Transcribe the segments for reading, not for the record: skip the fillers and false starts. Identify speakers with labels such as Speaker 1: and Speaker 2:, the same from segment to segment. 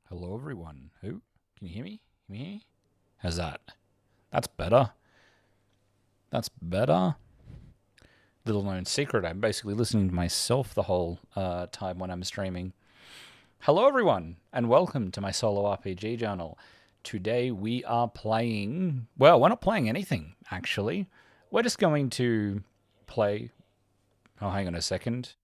Speaker 1: Hello, everyone. Who? Can you hear me? Can you hear me? How's that? That's better. That's better. Little known secret, I'm basically listening to myself the whole time when I'm streaming. Hello, everyone, and welcome to my solo RPG journal. Today we are playing... Well, we're not playing anything, actually. We're just going to play... Oh, hang on a second.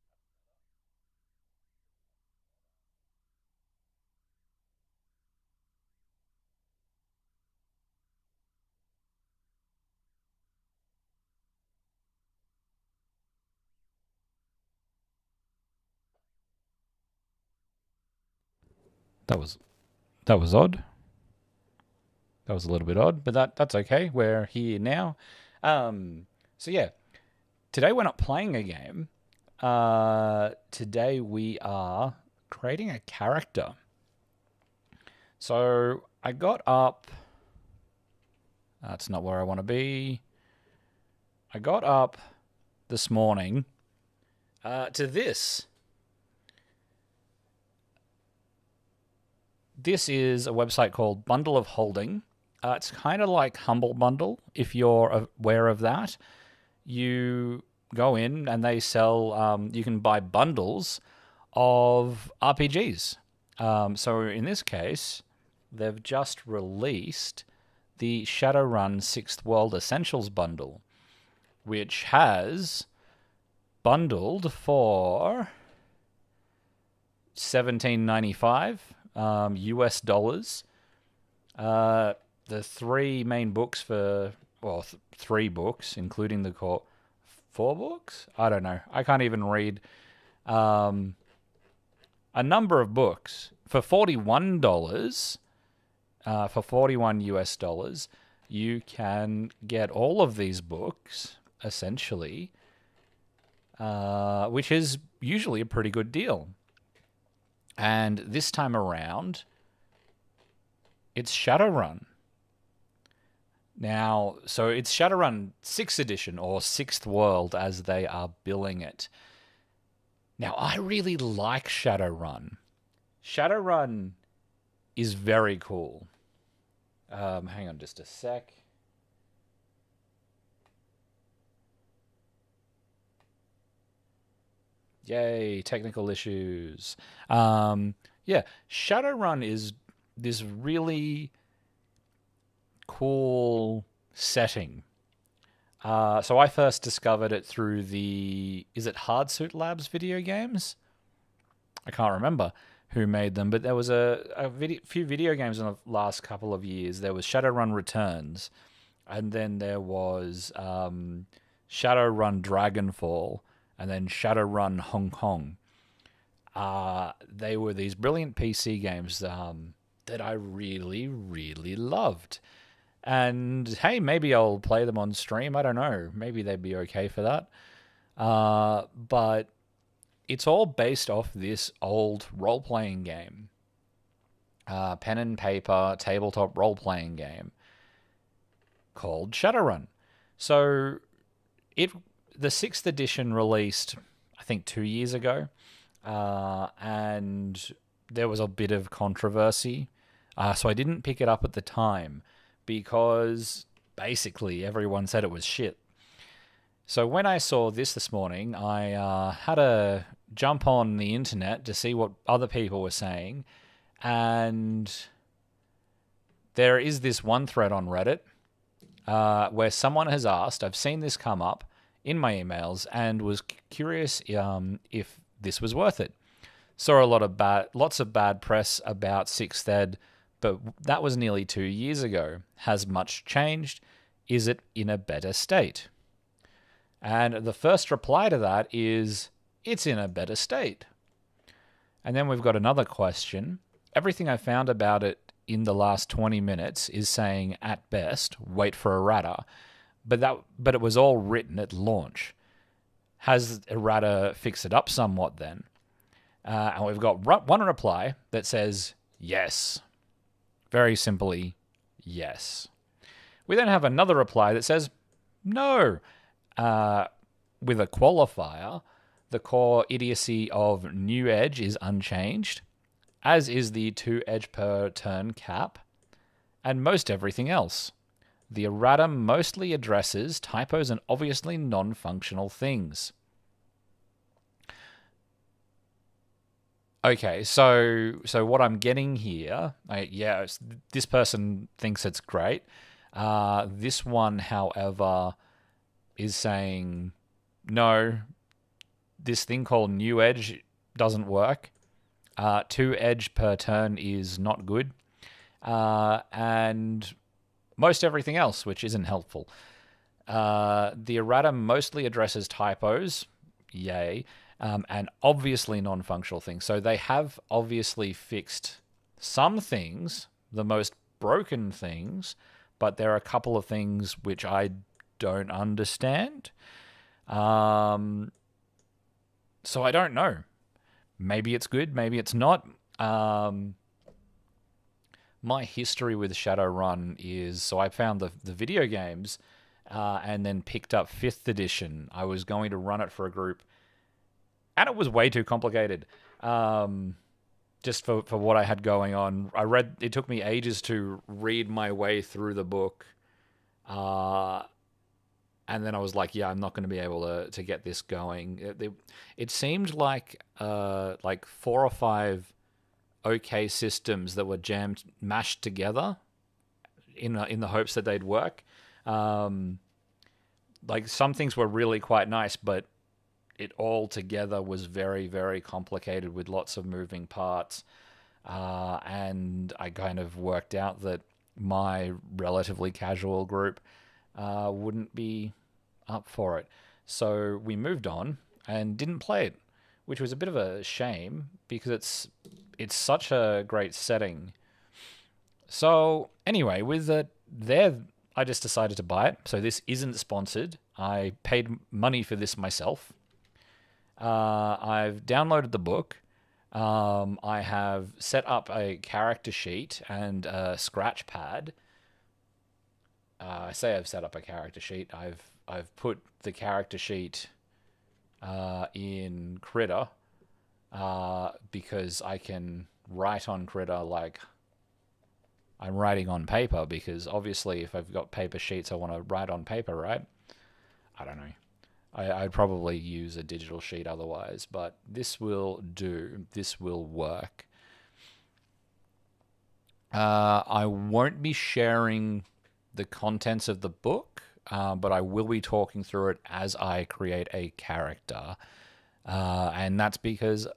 Speaker 1: That was odd. That was a little bit odd, but that's okay. We're here now. So yeah, today we're not playing a game. Today we are creating a character. So I got up. That's not where I want to be. I got up this morning to this. This is a website called Bundle of Holding. It's kind of like Humble Bundle, if you're aware of that. You go in and they sell, you can buy bundles of RPGs. So in this case, they've just released the Shadowrun Sxith World Essentials bundle, which has bundled for $17.95 US dollars. The three main books for, well, three books, including the core. Four books? I don't know. I can't even read. A number of books for $41. For 41 US dollars, you can get all of these books essentially, which is usually a pretty good deal. And this time around, it's Shadowrun. Now, so it's Shadowrun 6th edition, or Sxith World as they are billing it. Now, I really like Shadowrun. Shadowrun is very cool. Hang on just a sec. Yay, technical issues. Yeah, Shadowrun is this really cool setting. So I first discovered it through is it Hardsuit Labs video games? I can't remember who made them, but there was a few video games in the last couple of years. There was Shadowrun Returns, and then there was Shadowrun Dragonfall, and then Shadowrun Hong Kong. They were these brilliant PC games that I really, really loved. And hey, maybe I'll play them on stream. I don't know. Maybe they'd be okay for that. But it's all based off this old role-playing game. Pen and paper, tabletop role-playing game called Shadowrun. So the 6th edition released, I think, 2 years ago. And there was a bit of controversy. So I didn't pick it up at the time because basically everyone said it was shit. So when I saw this morning, I had to jump on the internet to see what other people were saying. And there is this one thread on Reddit where someone has asked, I've seen this come up in my emails, and was curious if this was worth it. Saw lots of bad press about 6th Ed, but that was nearly 2 years ago. Has much changed? Is it in a better state? And the first reply to that is, it's in a better state. And then we've got another question. Everything I found about it in the last 20 minutes is saying, at best, wait for errata. But it was all written at launch. Has errata fixed it up somewhat then? And we've got one reply that says, yes. Very simply, yes. We then have another reply that says, no. With a qualifier, the core idiocy of New Edge is unchanged. as is the 2 edge per turn cap, and most everything else. The errata mostly addresses typos and obviously non-functional things. Okay, so what I'm getting here, this person thinks it's great. This one, however, is saying, no, this thing called new edge doesn't work. 2 edge per turn is not good. And most everything else, which isn't helpful. The errata mostly addresses typos, yay, and obviously non-functional things. So they have obviously fixed some things, the most broken things, but there are a couple of things which I don't understand. So I don't know. Maybe it's good, maybe it's not. My history with Shadowrun is, so I found the video games and then picked up 5th edition. I was going to run it for a group, and it was way too complicated. Just for what I had going on. It took me ages to read my way through the book. And then I was like, yeah, I'm not going to be able to get this going. It seemed like 4 or 5 okay systems that were mashed together in the hopes that they'd work. Some things were really quite nice, but it all together was very, very complicated with lots of moving parts. And I kind of worked out that my relatively casual group wouldn't be up for it. So we moved on and didn't play it, which was a bit of a shame because it's such a great setting. So anyway, with I just decided to buy it. So this isn't sponsored. I paid money for this myself. I've downloaded the book. I have set up a character sheet and a scratch pad. I say I've set up a character sheet. I've put the character sheet in Critter because I can write on Critter like I'm writing on paper, because obviously if I've got paper sheets I want to write on paper, right? I don't know. I'd probably use a digital sheet otherwise, but this will do. This will work. I won't be sharing the contents of the book, but I will be talking through it as I create a character. And that's because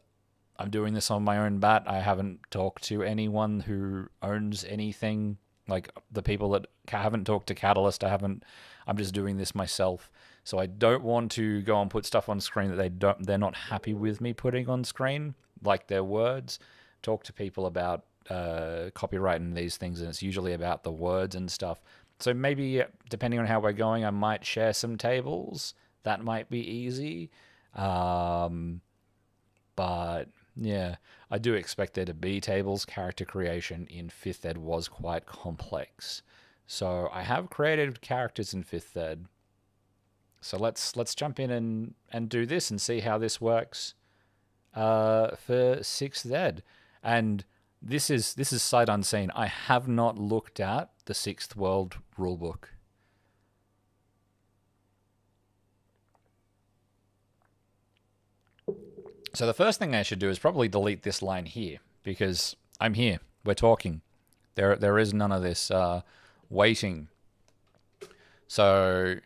Speaker 1: I'm doing this on my own bat. I haven't talked to anyone who owns anything, like the people that haven't talked to Catalyst. I'm just doing this myself. So I don't want to go and put stuff on screen that they're not happy with me putting on screen, like their words. Talk to people about copyright and these things, and it's usually about the words and stuff. So maybe, depending on how we're going, I might share some tables. That might be easy. But yeah, I do expect there to be tables. Character creation in 5th Ed was quite complex. So I have created characters in 5th Ed. So let's jump in and do this and see how this works for 6th Ed. And this is sight unseen. I have not looked at the 6th World rulebook. So the first thing I should do is probably delete this line here, because I'm here. We're talking. There is none of this waiting. So,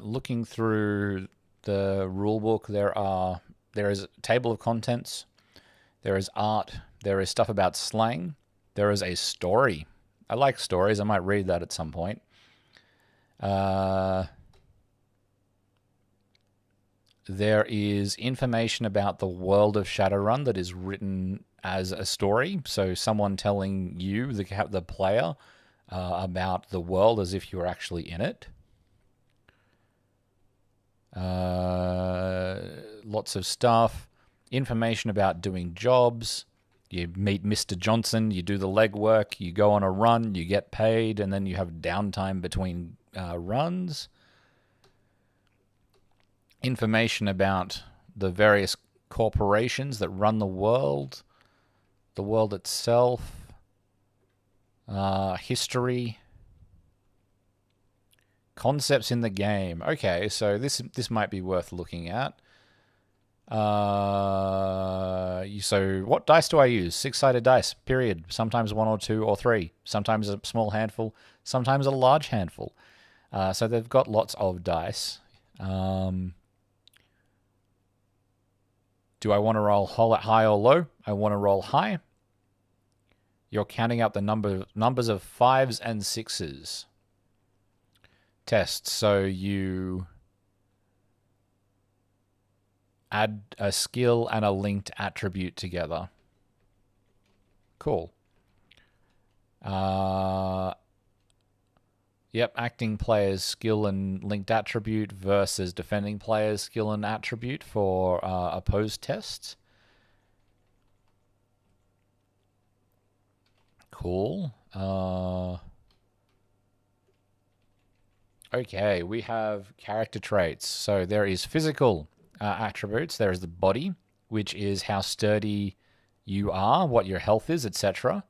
Speaker 1: looking through the rulebook, there is a table of contents, there is art, there is stuff about slang, there is a story. I like stories. I might read that at some point. There is information about the world of Shadowrun that is written as a story. So someone telling you, the player, about the world as if you're actually in it. Lots of stuff. Information about doing jobs. You meet Mr. Johnson, you do the legwork, you go on a run, you get paid, and then you have downtime between runs. information about the various corporations that run the world itself, history, concepts in the game. Okay, so this might be worth looking at. So what dice do I use? 6-sided dice, period. Sometimes 1 or 2 or 3. Sometimes a small handful. Sometimes a large handful. So they've got lots of dice. Do I want to roll high or low? I want to roll high. You're counting out the numbers of 5s and 6s. Test. So you add a skill and a linked attribute together. Cool. Yep, acting player's skill and linked attribute versus defending player's skill and attribute for opposed tests. Cool. Okay, we have character traits. So there is physical attributes. There is the body, which is how sturdy you are, what your health is, etc.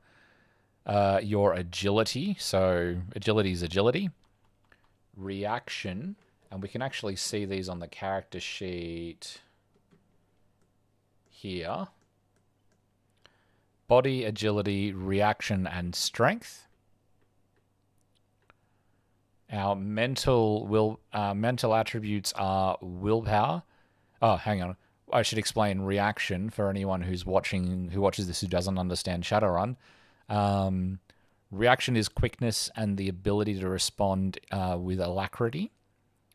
Speaker 1: Your agility. So agility is agility. Reaction. And we can actually see these on the character sheet here. Body, agility, reaction, and strength. Our mental attributes are willpower. Oh, hang on. I should explain reaction for anyone who watches this who doesn't understand Shadowrun. Reaction is quickness and the ability to respond with alacrity.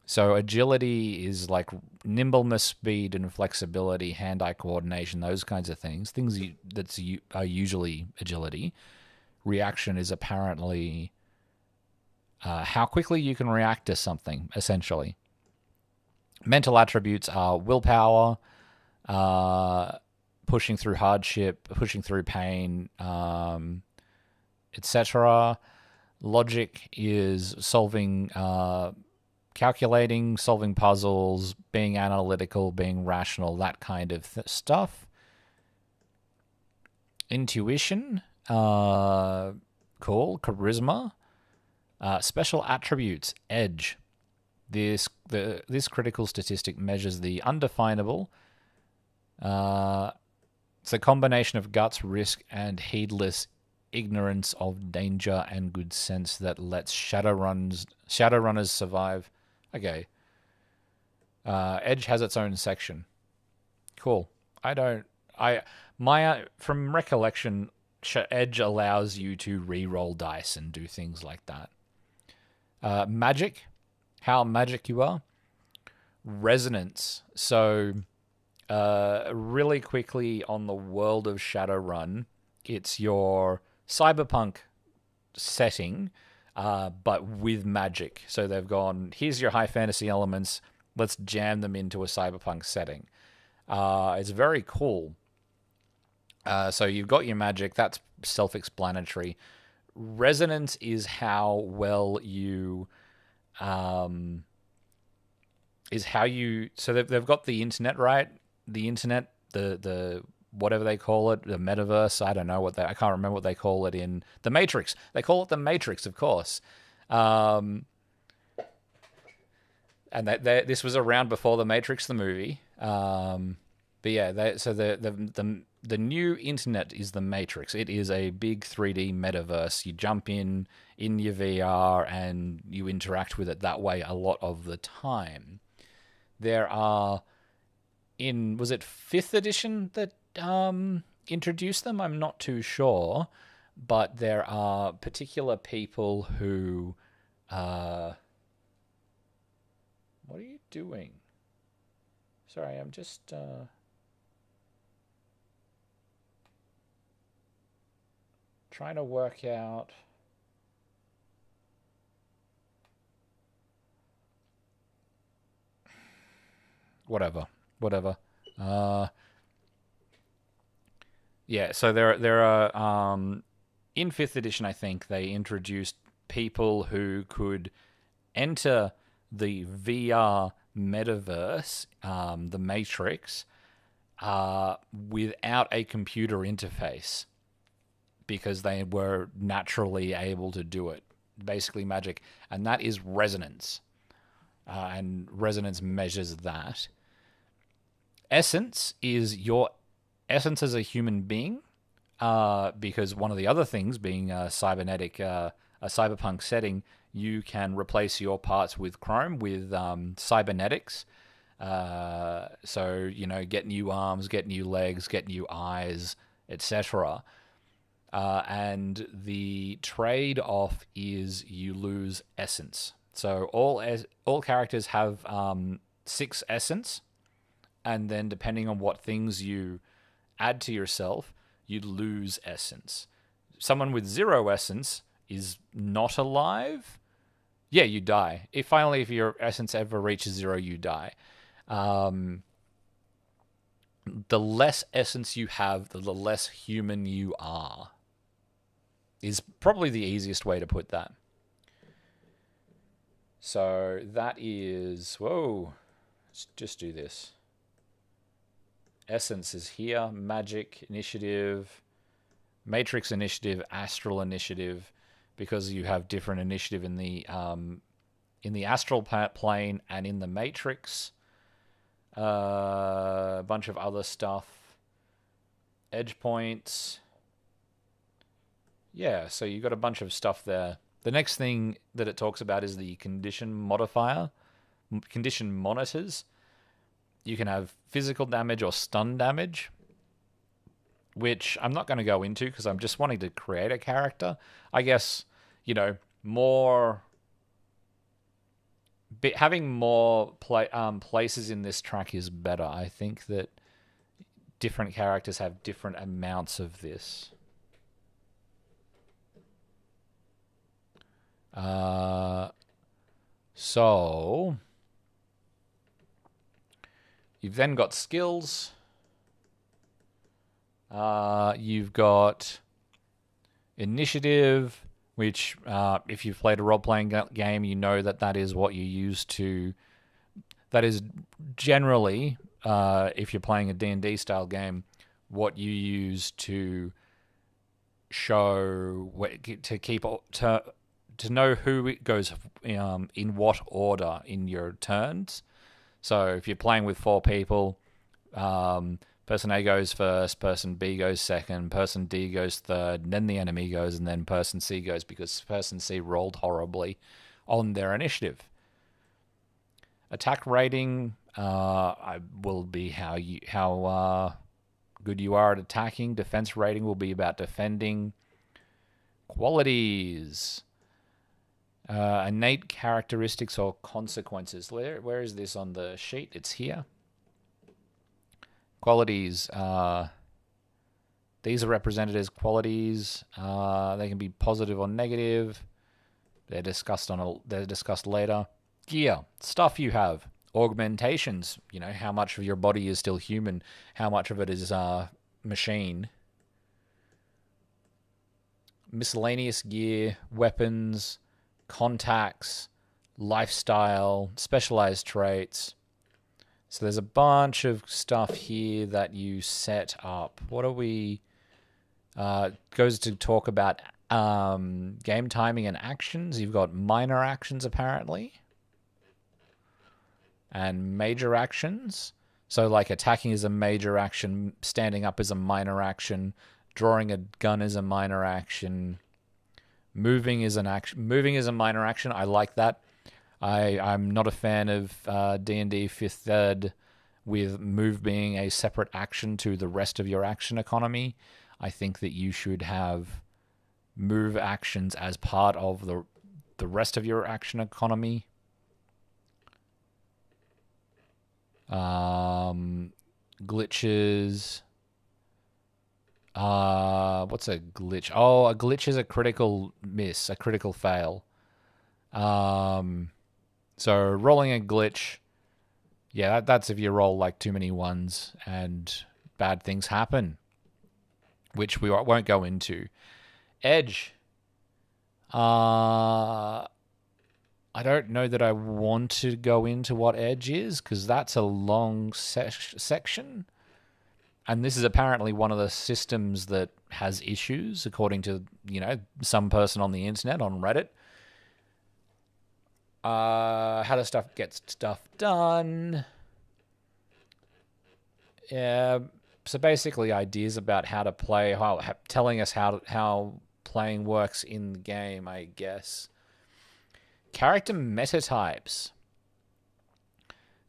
Speaker 1: So agility is like nimbleness, speed, and flexibility, hand-eye coordination, those kinds of things. Things that are usually agility. Reaction is apparently how quickly you can react to something, essentially. Mental attributes are willpower, pushing through hardship, pushing through pain, etc. Logic is calculating, solving puzzles, being analytical, being rational, that kind of stuff. Intuition, cool. Charisma. Special attributes, edge. This critical statistic measures the undefinable. It's a combination of guts, risk, and heedless ignorance of danger and good sense that lets Shadowrunners survive. Okay. Edge has its own section. Cool. From recollection, Edge allows you to re-roll dice and do things like that. Magic, how magic you are. Resonance. So, really quickly on the world of Shadowrun, it's your cyberpunk setting, but with magic. So they've gone, here's your high fantasy elements, let's jam them into a cyberpunk setting. It's very cool. So you've got your magic, that's self-explanatory. Resonance is how well you so they've got the internet, right? The internet, the whatever they call it, the metaverse. I don't know I can't remember what they call it in the Matrix. They call it the Matrix, of course. And this was around before the Matrix, the movie. But yeah, the new internet is the Matrix. It is a big 3D metaverse. You jump in your VR and you interact with it that way a lot of the time. There are, was it 5th edition that introduced them? I'm not too sure. But there are particular people who... what are you doing? Sorry, I'm just... trying to work out... Whatever. Yeah, so there are in 5th edition, I think, they introduced people who could enter the VR metaverse, the Matrix, without a computer interface because they were naturally able to do it. Basically magic. And that is resonance. And resonance measures that. Essence is your essence as a human being, because one of the other things being a cyberpunk setting, you can replace your parts with chrome with cybernetics. So, get new arms, get new legs, get new eyes, etc. And the trade-off is you lose essence. So all characters have 6 essence, and then depending on what things you add to yourself, you lose essence. Someone with 0 essence is not alive. Yeah, you die. If your essence ever reaches 0, you die. The less essence you have, the less human you are. Is probably the easiest way to put that. So that is... Whoa. Let's just do this. Essence is here. Magic, initiative, Matrix initiative, astral initiative, because you have different initiative in the astral plane and in the Matrix. A bunch of other stuff. Edge points. Yeah, so you got a bunch of stuff there. The next thing that it talks about is the condition modifier, condition monitors. You can have physical damage or stun damage, which I'm not going to go into because I'm just wanting to create a character. I guess, having more places in this track is better. I think that different characters have different amounts of this. So you've then got skills. You've got initiative, which if you've played a role-playing game, you know that is what you use to... That is generally, if you're playing a D&D style game, what you use to show... To know who it goes in what order in your turns. So if you're playing with 4 people, person A goes first, person B goes second, person D goes third, then the enemy goes, and then person C goes because person C rolled horribly on their initiative. Attack rating will be how good you are at attacking. Defense rating will be about defending. Qualities. Innate characteristics or consequences. Where is this on the sheet? It's here. Qualities. These are represented as qualities. They can be positive or negative. They're discussed later. Gear. Stuff you have. Augmentations. How much of your body is still human. How much of it is machine. Miscellaneous gear. Weapons. Contacts, lifestyle, specialized traits. So there's a bunch of stuff here that you set up. What are we... goes to talk about game timing and actions. You've got minor actions, apparently. And major actions. So, like, attacking is a major action. Standing up is a minor action. Drawing a gun is a minor action. Moving is an action. Moving is a minor action. I like that. I'm not a fan of D&D 5th Ed with move being a separate action to the rest of your action economy. I think that you should have move actions as part of the rest of your action economy. Glitches. What's a glitch? Oh, a glitch is a critical miss, a critical fail. So rolling a glitch, yeah, that's if you roll like too many ones and bad things happen, which we won't go into. Edge. I don't know that I want to go into what edge is, because that's a long section. And this is apparently one of the systems that has issues, according to, some person on the internet, on Reddit. How does stuff get stuff done? Yeah. So basically, ideas about how to play, telling us how playing works in the game, I guess. Character meta types.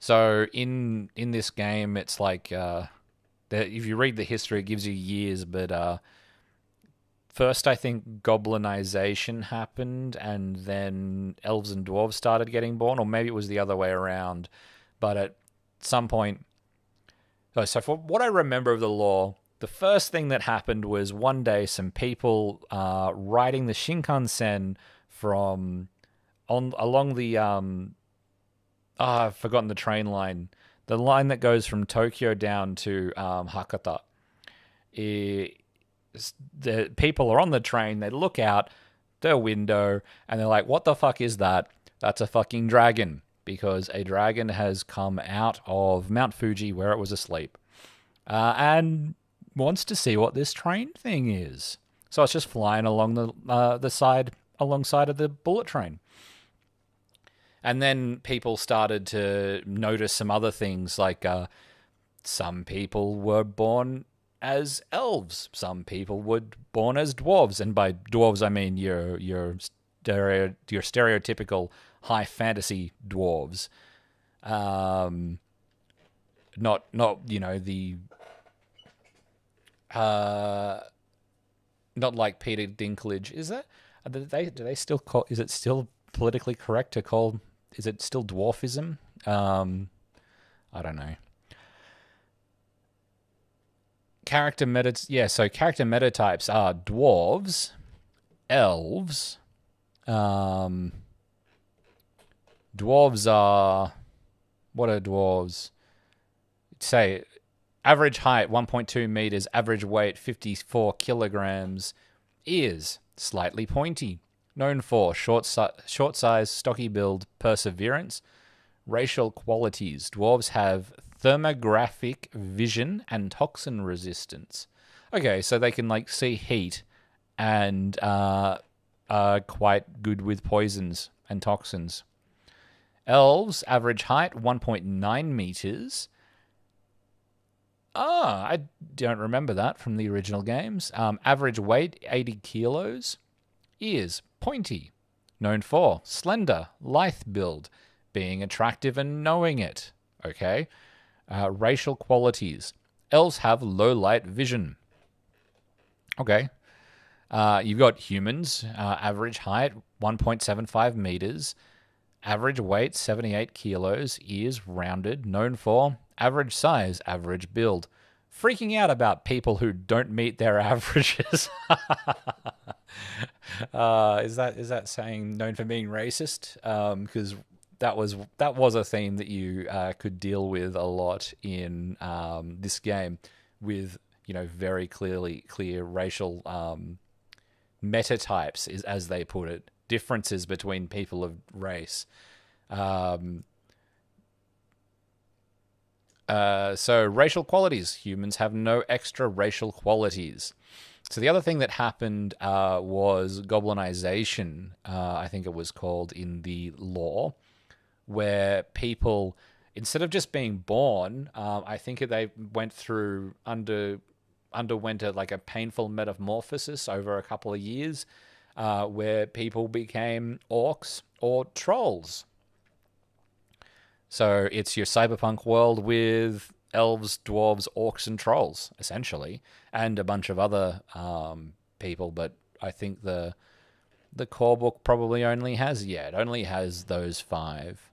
Speaker 1: So in this game, it's like if you read the history, it gives you years, but first I think goblinization happened, and then elves and dwarves started getting born, or maybe it was the other way around. But at some point, so for what I remember of the lore, the first thing that happened was one day some people riding the Shinkansen from along the I've forgotten the train line. The line that goes from Tokyo down to Hakata. The people are on the train, they look out their window, and they're like, what the fuck is that? That's a fucking dragon. Because a dragon has come out of Mount Fuji where it was asleep. And wants to see what this train thing is. So it's just flying along the side, alongside of the bullet train. And then people started to notice some other things, like some people were born as elves, some people were born as dwarves, and by dwarves I mean your stereotypical high fantasy dwarves, not the not like Peter Dinklage. Is that do they still call? Is it still politically correct to call? Is it still dwarfism? I don't know. So character meta types are dwarves, elves. Dwarves are... What are dwarves? Say, average height 1.2 meters, average weight 54 kilograms, ears slightly pointy, known for short size, stocky build, perseverance. Racial qualities: dwarves have thermographic vision and toxin resistance. Okay, so they can see heat and are quite good with poisons and toxins. Elves, average height 1.9 meters. I don't remember that from the original games. Average weight 80 kilos. Ears pointy, known for slender, lithe build, being attractive and knowing it. Okay. Racial qualities: elves have low light vision. Okay. You've got humans, average height 1.75 meters, average weight 78 kilos, ears rounded, known for average size, average build. Freaking out about people who don't meet their averages. Is that saying known for being racist? Because that was a theme that you could deal with a lot in this game, with very clear racial meta types, is as they put it, differences between people of race. So racial qualities: humans have no extra racial qualities. So the other thing that happened was goblinization, I think it was called in the lore, where people, instead of just being born, I think they underwent a painful metamorphosis over a couple of years, where people became orcs or trolls. So it's your cyberpunk world with elves, dwarves, orcs, and trolls, essentially, and a bunch of other people. But I think the core book probably only has those 5.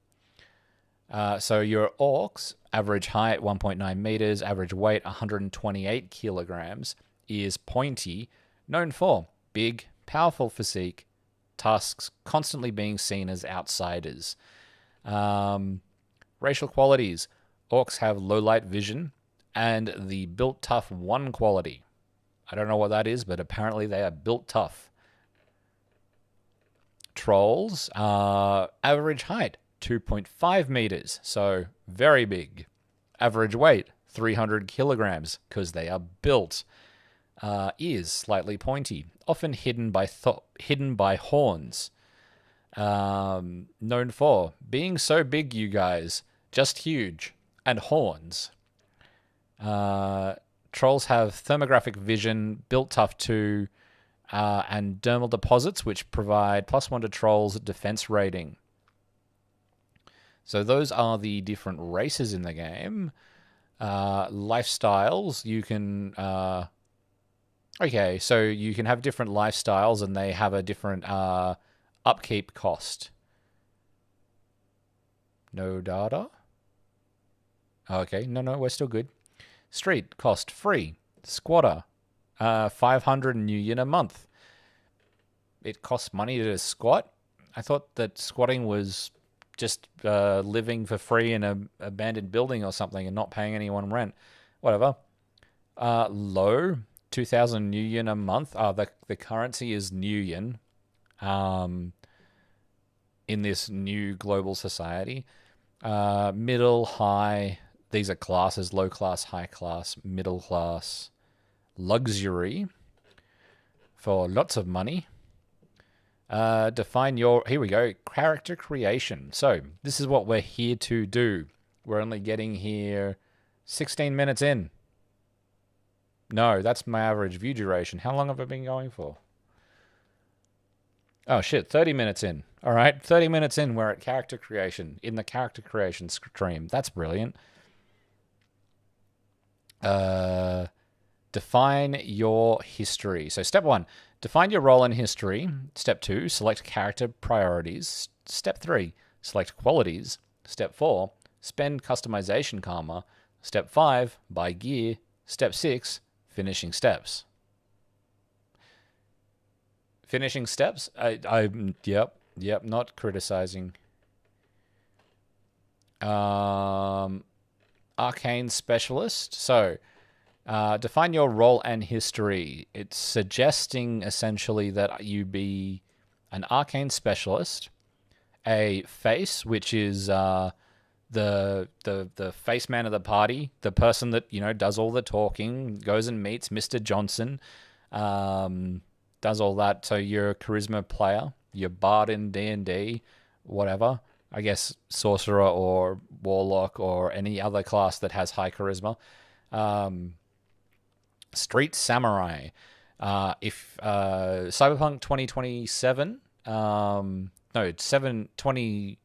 Speaker 1: So your orcs, average height 1.9 meters, average weight 128 kilograms, ears pointy, known for big, powerful physique, tusks, constantly being seen as outsiders. Racial qualities: orcs have low light vision and the built tough 1 quality. I don't know what that is, but apparently they are built tough. trolls are average height 2.5 meters, so very big. Average weight 300 kilograms because they are built. Ears slightly pointy, often hidden by horns. Known for being so big, you guys, just huge, and horns. Trolls have thermographic vision, built tough 2, and dermal deposits, which provide +1 to trolls' defense rating. So those are the different races in the game. Lifestyles, you can... okay, so you can have different lifestyles, and they have a different upkeep cost. No data? Okay, no, we're still good. Street, cost free. Squatter, 500 new yen a month. It costs money to squat? I thought that squatting was just living for free in an abandoned building or something and not paying anyone rent. Whatever. Low, 2,000 new yen a month. The currency is new yen in this new global society. Middle, high, these are classes: low class, high class, middle class, luxury for lots of money. Define your, here we go, character creation. So this is what we're here to do. We're only getting here 16 minutes in. No, that's my average view duration. How long have I been going for? Oh shit, 30 minutes in. All right, 30 minutes in, we're at character creation, in the character creation stream. That's brilliant. Define your history. So step 1, define your role in history. Step 2, select character priorities. Step 3, select qualities. Step 4, spend customization karma. Step 5, buy gear. Step 6, finishing steps. Finishing steps? Yep, not criticizing. Arcane specialist. So, define your role and history. It's suggesting essentially that you be an arcane specialist, a face, which is the face man of the party, the person that, you know, does all the talking, goes and meets Mr. Johnson, does all that. So you're a charisma player, you're bard in D&D, whatever. I guess sorcerer or warlock or any other class that has high charisma. Street samurai. If Cyberpunk 2027, it's 720.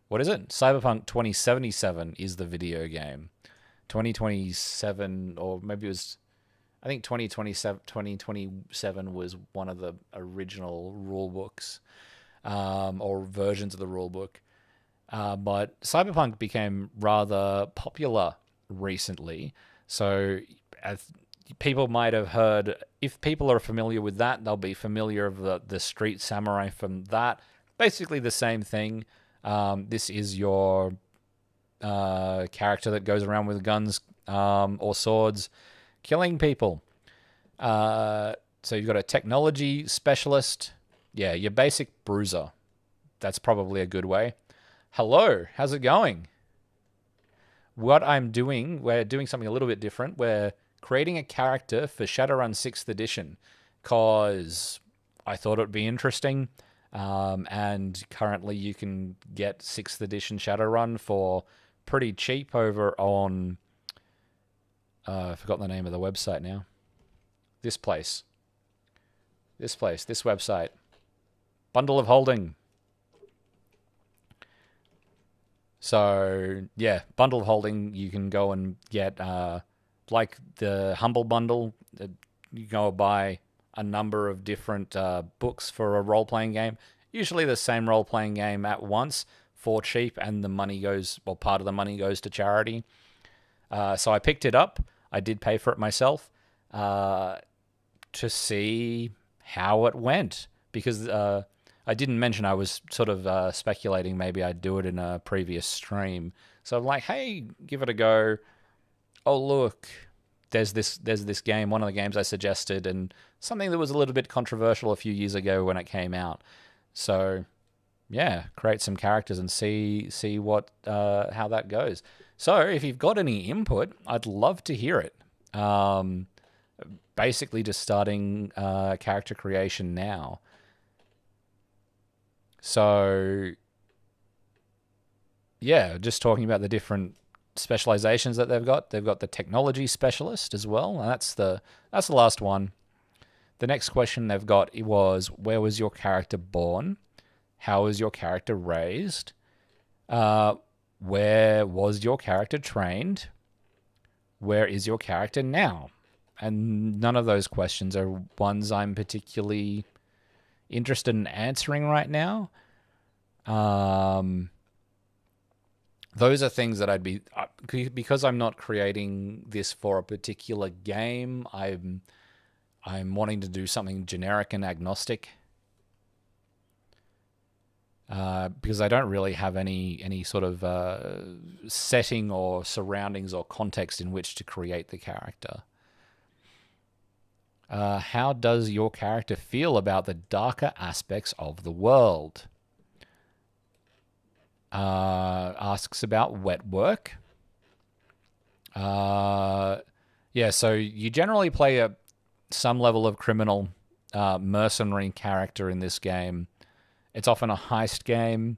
Speaker 1: What is it? Cyberpunk 2077 is the video game. 2027, or maybe it was, I think 2027 was one of the original rule books, or versions of the rule book. But Cyberpunk became rather popular recently. So as people might have heard, if people are familiar with that, they'll be familiar of the Street Samurai from that. Basically the same thing. This is your character that goes around with guns or swords, killing people. So you've got a technology specialist. Yeah, your basic bruiser. That's probably a good way. Hello, how's it going? What I'm doing, we're doing something a little bit different. We're creating a character for Shadowrun 6th edition because I thought it would be interesting. And currently you can get 6th edition Shadowrun for pretty cheap over on... I forgot the name of the website now. This website. Bundle of Holding. So, yeah, Bundle of Holding, you can go and get, like the Humble Bundle, you go buy a number of different books for a role-playing game. Usually the same role-playing game at once for cheap, and the money goes, well, part of the money goes to charity. So I picked it up. I did pay for it myself to see how it went, because I didn't mention, I was sort of speculating maybe I'd do it in a previous stream. So I'm like, hey, give it a go. Oh, look, there's this game, one of the games I suggested, and something that was a little bit controversial a few years ago when it came out. So yeah, create some characters and see what how that goes. So if you've got any input, I'd love to hear it. Basically, just starting character creation now. So yeah, just talking about the different specializations that they've got. They've got the technology specialist as well, and that's the last one. The next question they've got was, where was your character born? How was your character raised? Where was your character trained? Where is your character now? And none of those questions are ones I'm particularly interested in answering right now. Those are things that I'd be, because I'm not creating this for a particular game. I'm wanting to do something generic and agnostic. Because I don't really have any sort of setting or surroundings or context in which to create the character. How does your character feel about the darker aspects of the world? Asks about wet work. Yeah, so you generally play some level of criminal mercenary character in this game. It's often a heist game,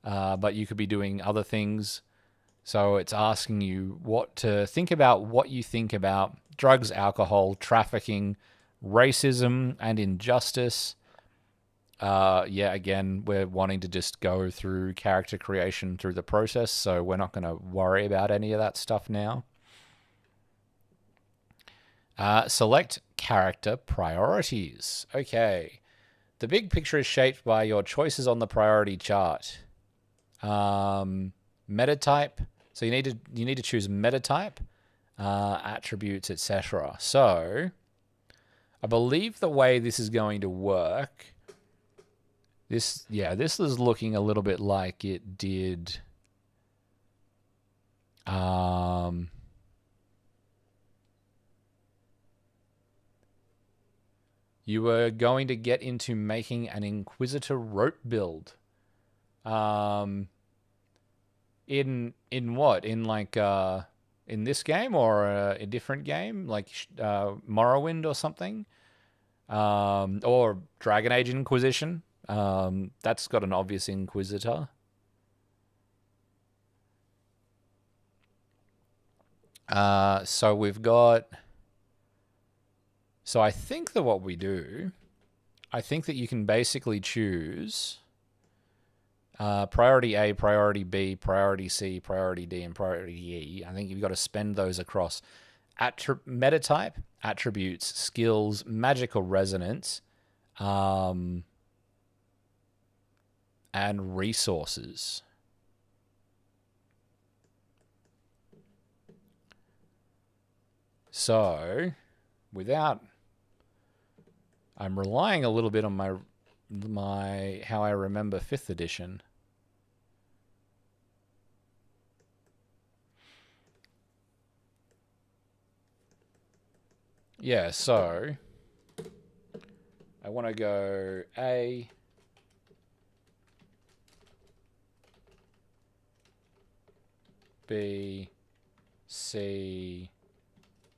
Speaker 1: but you could be doing other things. So it's asking you what to think about, what you think about drugs, alcohol, trafficking, racism, and injustice. Yeah, again, we're wanting to just go through character creation through the process, so we're not going to worry about any of that stuff now. Select character priorities. Okay. The big picture is shaped by your choices on the priority chart. Meta type. So you need to choose meta type, attributes, etc. So I believe the way this is going to work. This is looking a little bit like it did. You were going to get into making an Inquisitor rope build. In what? In like in this game or a different game like Morrowind or something? Or Dragon Age Inquisition. That's got an obvious Inquisitor. So we've got. So I think that what we do, I think that you can basically choose priority A, priority B, priority C, priority D, and priority E. I think you've got to spend those across meta type, attributes, skills, magical resonance, and resources. So, I'm relying a little bit on my how I remember 5th edition. Yeah, so I want to go A, B, C,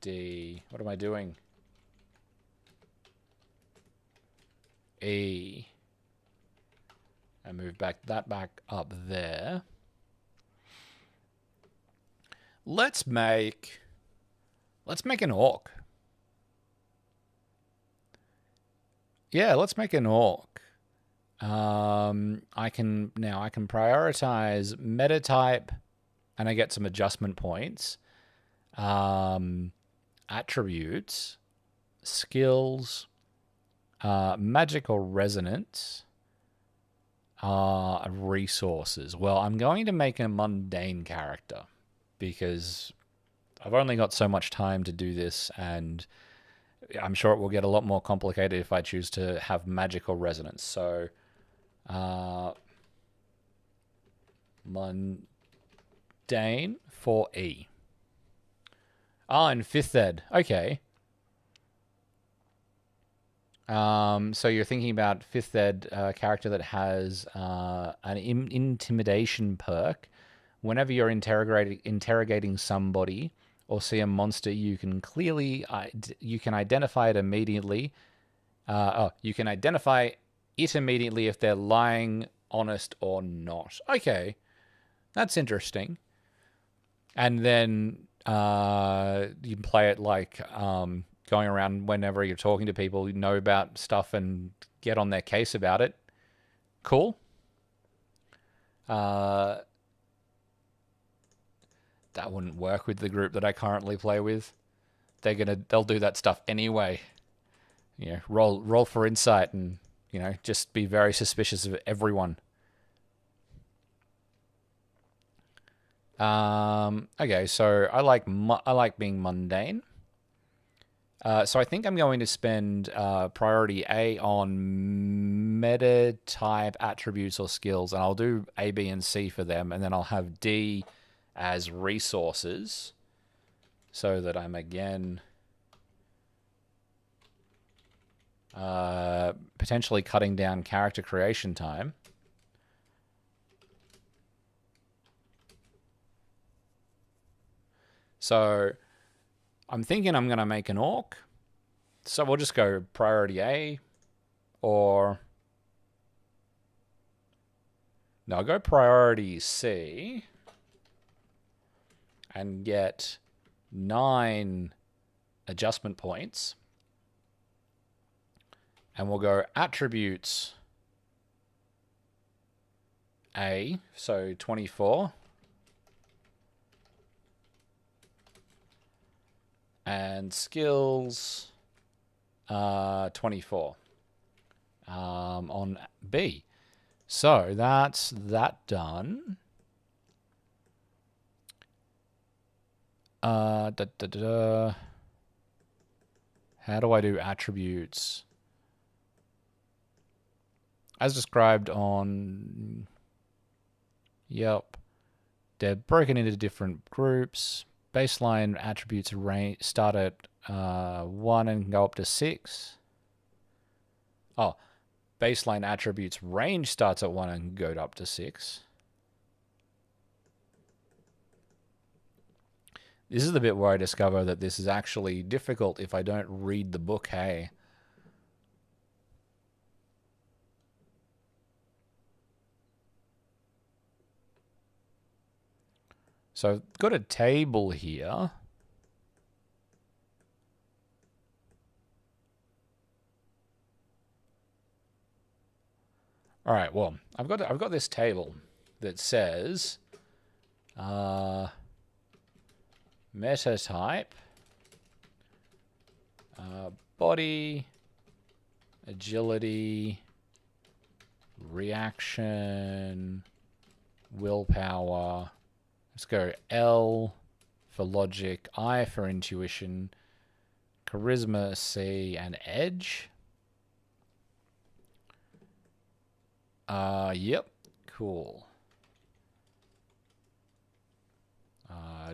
Speaker 1: D. What am I doing? E. And move that back up there. Let's make an orc. Yeah, let's make an orc. I can prioritize meta type, and I get some adjustment points. Attributes, skills, magical resonance, resources. Well, I'm going to make a mundane character because I've only got so much time to do this, and I'm sure it will get a lot more complicated if I choose to have magical resonance. So, mundane for E. Ah, in 5th ed. Okay. So you're thinking about 5th Ed character that has an intimidation perk. Whenever you're interrogating somebody or see a monster, you can you can identify it immediately. You can identify it immediately if they're lying, honest, or not. Okay, that's interesting. And then you can play it like going around whenever you're talking to people, you know about stuff and get on their case about it. Cool. That wouldn't work with the group that I currently play with. They'll do that stuff anyway. Roll for insight and just be very suspicious of everyone. Okay, so I like being mundane. So I think I'm going to spend priority A on meta type attributes or skills, and I'll do A, B, and C for them, and then I'll have D as resources, so that I'm again potentially cutting down character creation time. So I'm thinking I'm going to make an orc. So we'll just go priority A, or no, I'll go priority C and get 9 adjustment points. And we'll go attributes A, so 24. And skills 24 on B. So that's that done. How do I do attributes? As described on... Yep. They're broken into different groups. Baseline attributes start at 1 and go up to 6. Oh, baseline attributes range starts at 1 and go up to 6. This is the bit where I discover that this is actually difficult if I don't read the book, hey. So I've got a table here. All right, well, I've got this table that says meta type, body, agility, reaction, willpower. Let's go L for logic, I for intuition, charisma C, and edge. Yep, cool.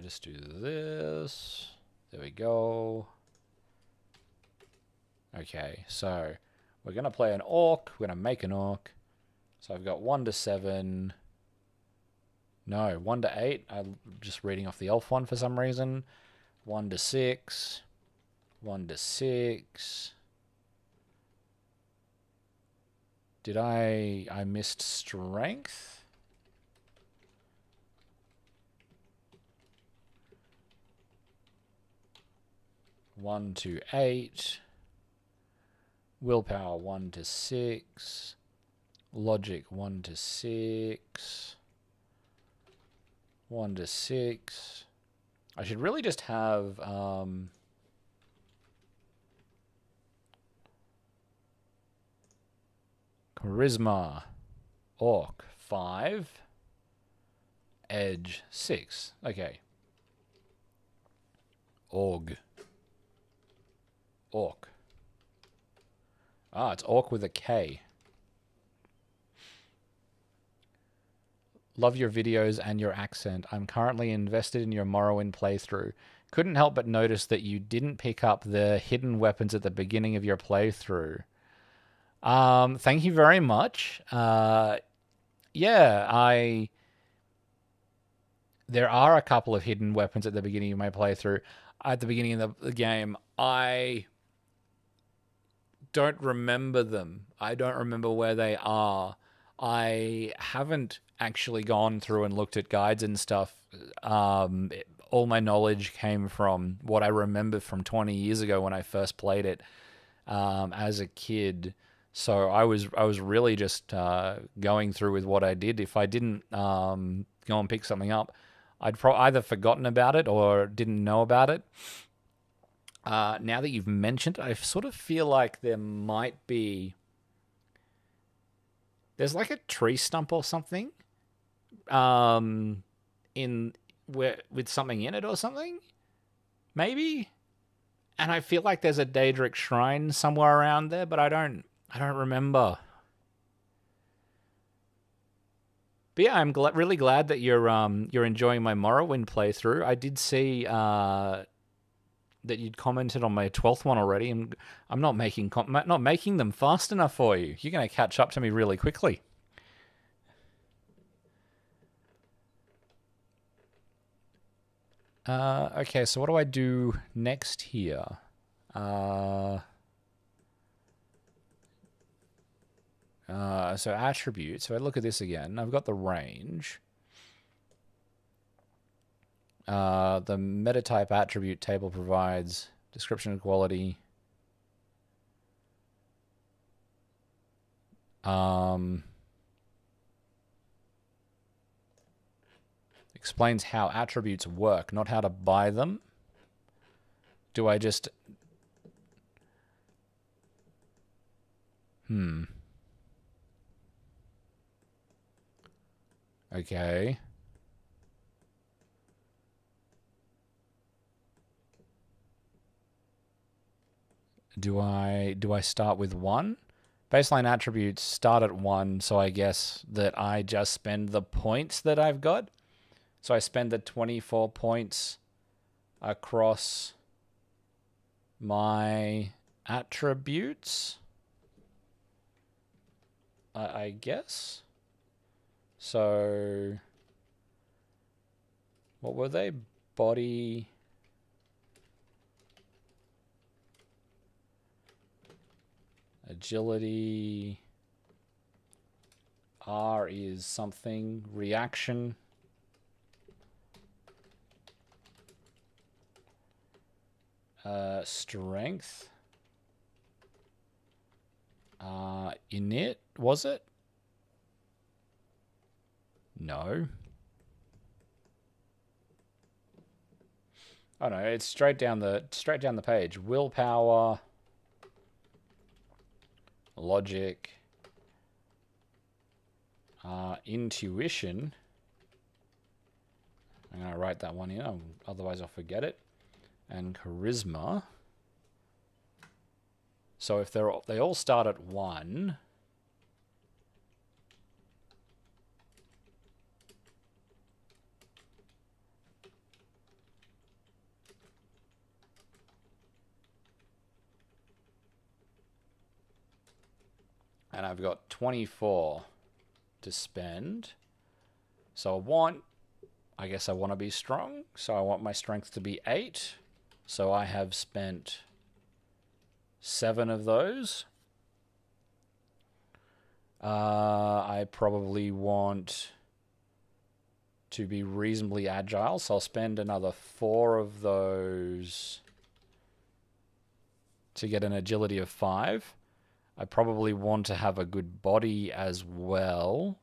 Speaker 1: Just do this. There we go. Okay, so we're going to play an orc. We're going to make an orc. So I've got 1 to 7. No, 1 to 8. I'm just reading off the elf one for some reason. 1 to 6. 1 to 6. Did I missed strength? One to 8. Willpower 1 to 6. Logic 1 to 6. 1 to 6. I should really just have charisma orc 5. Edge 6. Okay. Orc. Ah, it's orc with a K. Love your videos and your accent. I'm currently invested in your Morrowind playthrough. Couldn't help but notice that you didn't pick up the hidden weapons at the beginning of your playthrough. Thank you very much. Yeah, there are a couple of hidden weapons at the beginning of my playthrough. At the beginning of the game, I don't remember them. I don't remember where they are. I haven't actually gone through and looked at guides and stuff. All my knowledge came from what I remember from 20 years ago when I first played it as a kid. So I was really just going through with what I did. If I didn't go and pick something up, I'd either forgotten about it or didn't know about it. Now that you've mentioned it, I sort of feel like there's like a tree stump or something in where with something in it or something, maybe. And I feel like there's a Daedric shrine somewhere around there, but I don't remember. But yeah, I'm really glad that you're enjoying my Morrowind playthrough. I did see that you'd commented on my 12th one already, and I'm not making them fast enough for you. You're going to catch up to me really quickly. Okay, so what do I do next here? Uh, so attributes. So I look at this again. I've got the range. The metatype attribute table provides description and quality. Explains how attributes work, not how to buy them. Do I just... Okay. Do I start with one? Baseline attributes start at one, so I guess that I just spend the points that I've got. So I spend the 24 points across my attributes, I guess. So what were they? Body, agility, R is something, reaction, strength, init, was it? No. Oh no, it's straight down the page. Willpower, logic, intuition. I'm gonna write that one in, otherwise I'll forget it. And charisma. So if they all start at 1, and I've got 24 to spend. So I guess I want to be strong. So I want my strength to be 8. So I have spent 7 of those. I probably want to be reasonably agile, so I'll spend another 4 of those to get an agility of 5. I probably want to have a good body as well,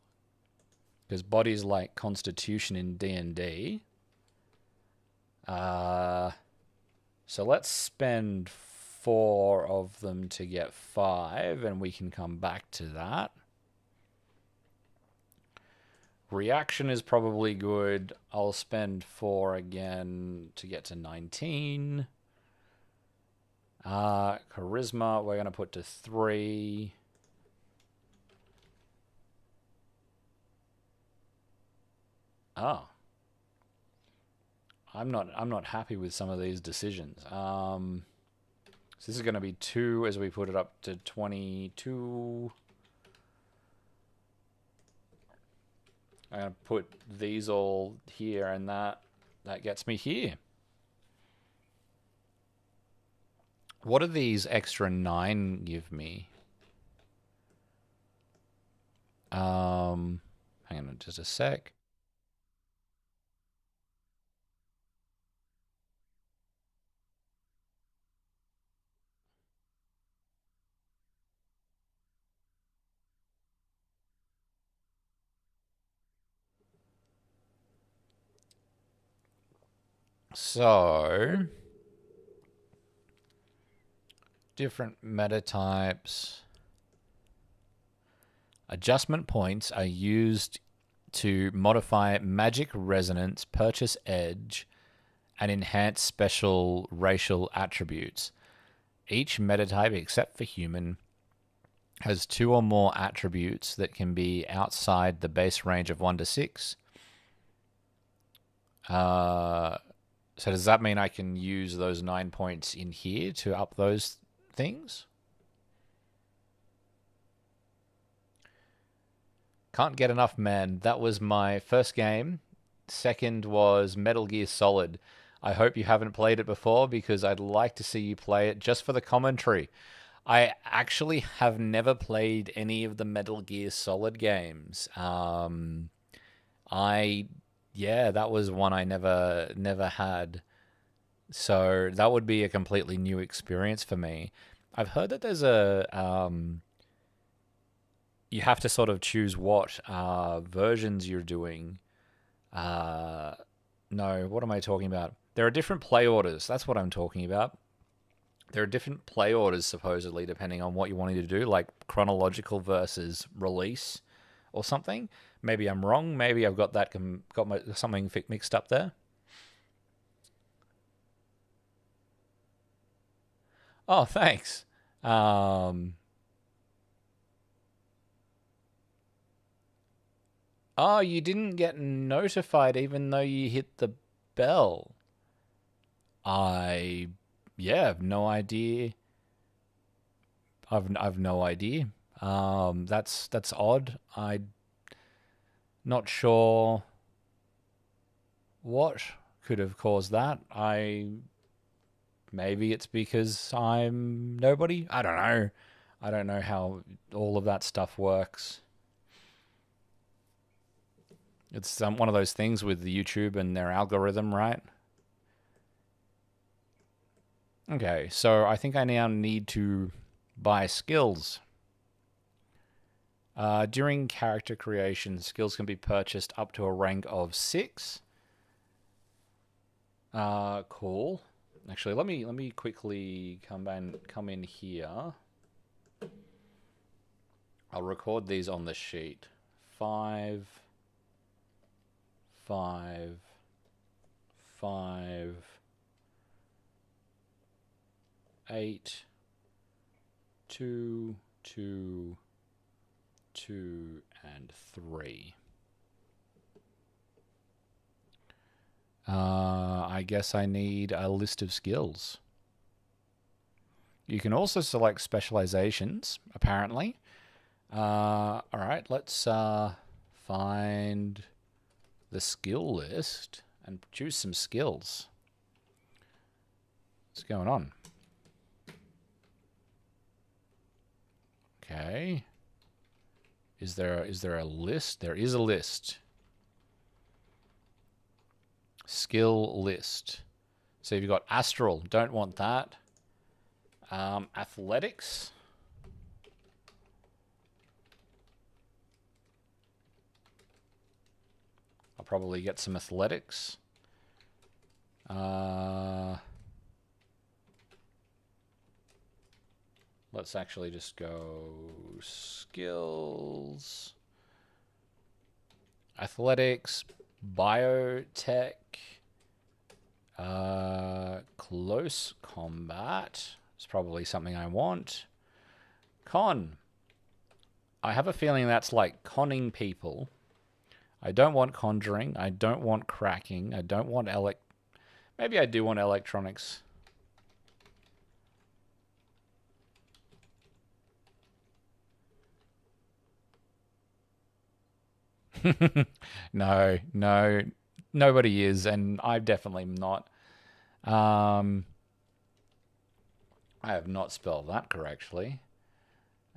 Speaker 1: because body's like constitution in D&D. So let's spend 4 of them to get 5, and we can come back to that. Reaction is probably good. I'll spend 4 again to get to 19. Charisma, we're going to put to 3. Oh. I'm not happy with some of these decisions. So this is going to be 2 as we put it up to 22. I'm going to put these all here, and that gets me here. What do these extra 9 give me? Hang on just a sec. So, different meta types. Adjustment points are used to modify magic resonance, purchase edge, and enhance special racial attributes. Each meta type, except for human, has 2 or more attributes that can be outside the base range of 1 to 6. So does that mean I can use those 9 points in here to up those things? Can't get enough, man. That was my first game. Second was Metal Gear Solid. I hope you haven't played it before because I'd like to see you play it just for the commentary. I actually have never played any of the Metal Gear Solid games. That was one I never had. So that would be a completely new experience for me. I've heard that there's you have to sort of choose what versions you're doing. No, what am I talking about? There are different play orders. That's what I'm talking about. There are different play orders, supposedly, depending on what you're wanting to do, like chronological versus release or something. Maybe I'm wrong. Maybe I've got something mixed up there. Oh, thanks. Oh, you didn't get notified even though you hit the bell. I, have no idea. I've no idea. That's odd. I'm not sure what could have caused that. Maybe it's because I'm nobody. I don't know. I don't know how all of that stuff works. It's one of those things with YouTube and their algorithm, right? Okay, so I think I now need to buy skills. During character creation, skills can be purchased up to a rank of 6. Cool. Actually, let me quickly come in here. I'll record these on the sheet. 5, 5, 5, 8, 2, 2, 2, and 3. I guess I need a list of skills. You can also select specializations, apparently. Alright, let's find the skill list and choose some skills. What's going on? Okay. Is there a list? There is a list. Skill list. So you've got Astral. Don't want that. Athletics. I'll probably get some athletics. Let's actually just go skills. Athletics. Biotech. Close combat. It's probably something I want. Con. I have a feeling that's like conning people. I don't want conjuring. I don't want cracking. I don't want maybe I do want electronics. No, no, nobody is, and I definitely am not. Um, I have not spelled that correctly.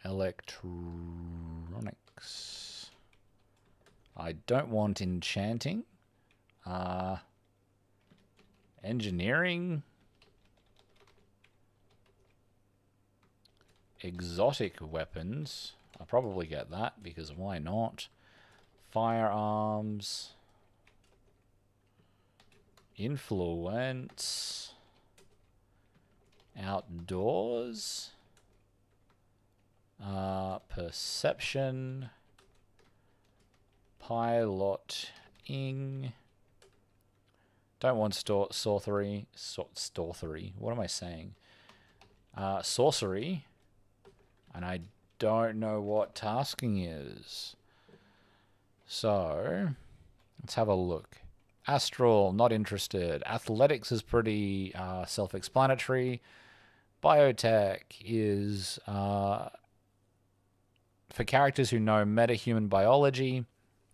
Speaker 1: Electronics. I don't want enchanting. Engineering. Exotic weapons. I'll probably get that because why not? Firearms. Influence. Outdoors. Perception. Piloting. Don't want sorcery. Sorcery. What am I saying? Sorcery. And I don't know what tasking is. So, let's have a look. Astral, not interested. Athletics is pretty self-explanatory. Biotech is for characters who know metahuman biology.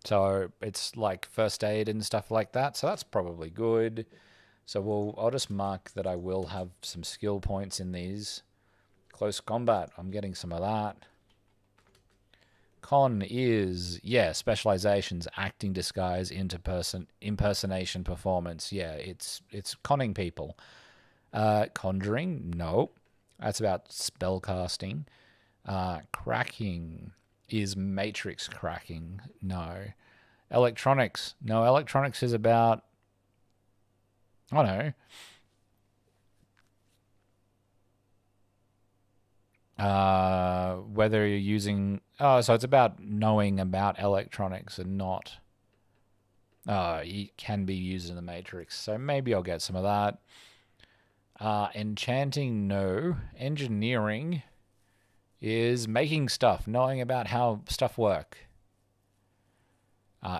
Speaker 1: So it's like first aid and stuff like that. So that's probably good. So I'll just mark that I will have some skill points in these. Close combat, I'm getting some of that. Con is, yeah, specializations, acting, disguise, impersonation, performance. Yeah, it's conning people. Conjuring, no. That's about spell casting. Cracking is matrix cracking. No. Electronics. No, electronics is about, I don't know. Whether you're using... Oh, so it's about knowing about electronics and not... it can be used in the Matrix. So maybe I'll get some of that. Enchanting, no. Engineering is making stuff, knowing about how stuff work.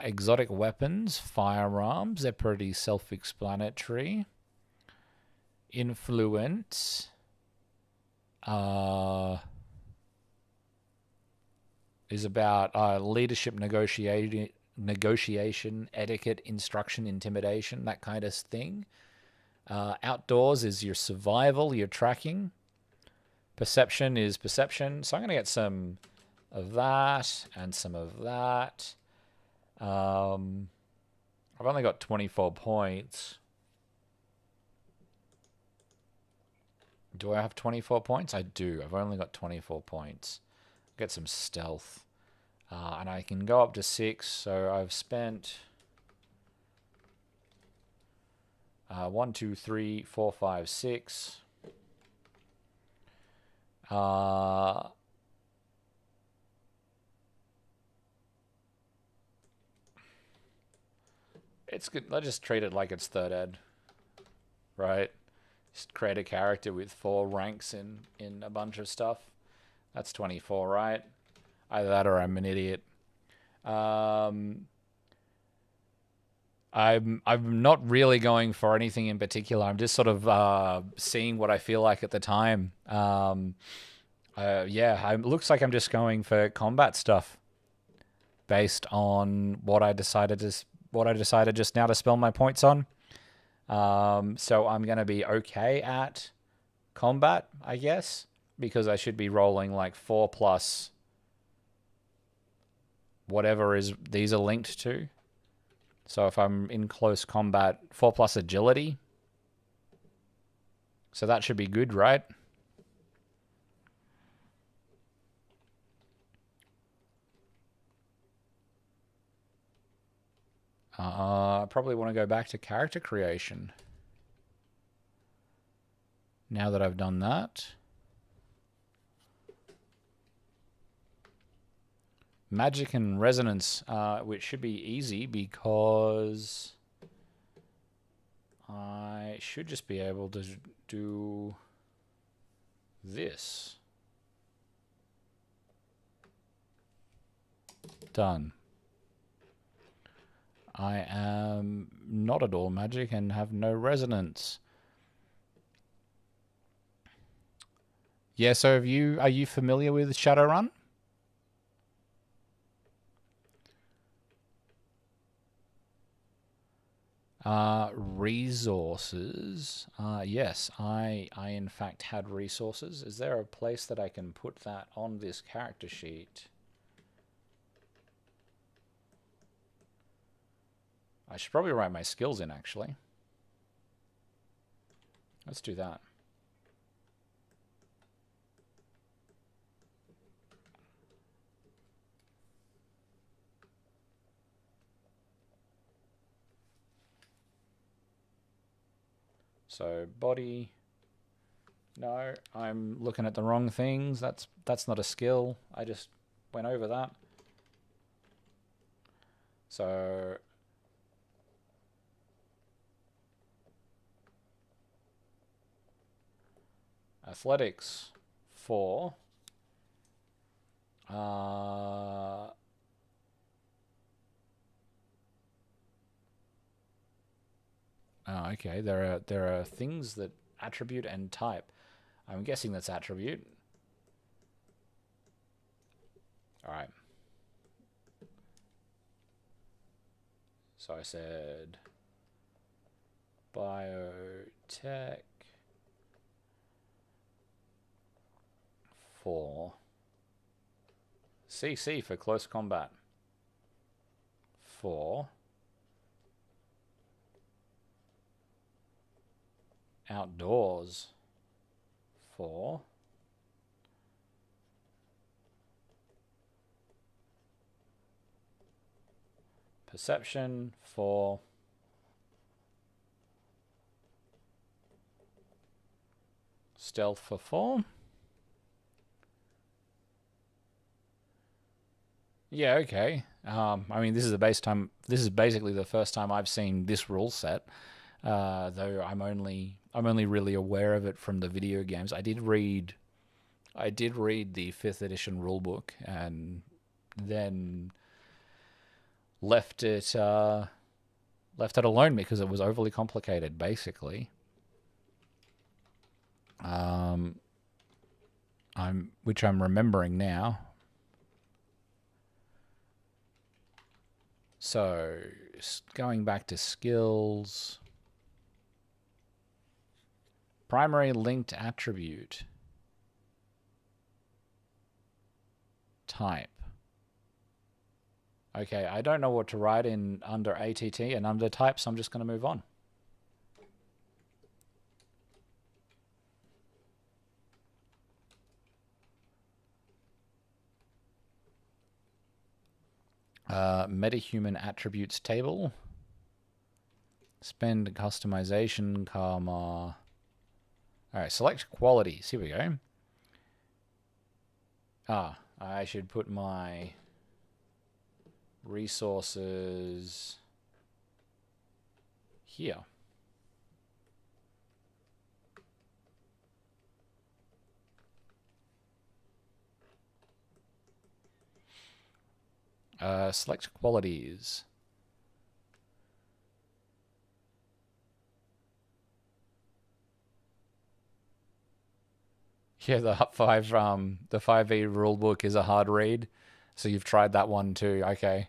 Speaker 1: Exotic weapons, firearms, they're pretty self-explanatory. Influence is about leadership, negotiation, etiquette, instruction, intimidation, that kind of thing. Outdoors is your survival, your tracking. Perception is perception. So I'm going to get some of that and some of that. I've only got 24 points. Do I have 24 points? I do. I've only got 24 points. Get some stealth. And I can go up to 6. So I've spent 1, 2, 3, 4, 5, 6. It's good. Let's just treat it like it's third ed. Right? Just create a character with 4 ranks in a bunch of stuff. That's 24, right? Either that or I'm an idiot. I'm not really going for anything in particular. I'm just sort of seeing what I feel like at the time. Yeah, it looks like I'm just going for combat stuff based on what I decided just now to spell my points on. So I'm going to be okay at combat, I guess, because I should be rolling like 4 plus whatever is these are linked to. So if I'm in close combat, 4 plus agility. So that should be good, right? I probably want to go back to character creation. Now that I've done that. Magic and resonance, which should be easy because I should just be able to do this. Done. I am not at all magic and have no resonance. Yeah, so are you familiar with Shadowrun? Resources. Yes, I in fact had resources. Is there a place that I can put that on this character sheet? I should probably write my skills in, actually. Let's do that. So body. No, I'm looking at the wrong things. That's not a skill. I just went over that. So athletics 4. Oh, okay. There are things that attribute and type. I'm guessing that's attribute. All right. So I said biotech 4. CC for close combat 4. Outdoors 4. Perception 4. Stealth for 4. Yeah, okay. I mean, this is the base time. This is basically the first time I've seen this rule set. Though I'm only really aware of it from the video games. I did read the 5th edition rulebook and then left it alone because it was overly complicated, basically. Which I'm remembering now. So going back to skills, primary linked attribute type. Okay, I don't know what to write in under ATT and under type, so I'm just going to move on. Metahuman attributes table. Spend customization, karma. Alright, select qualities. Here we go. I should put my resources here. Select qualities. Yeah, the 5e rulebook is a hard read, so you've tried that one too. Okay.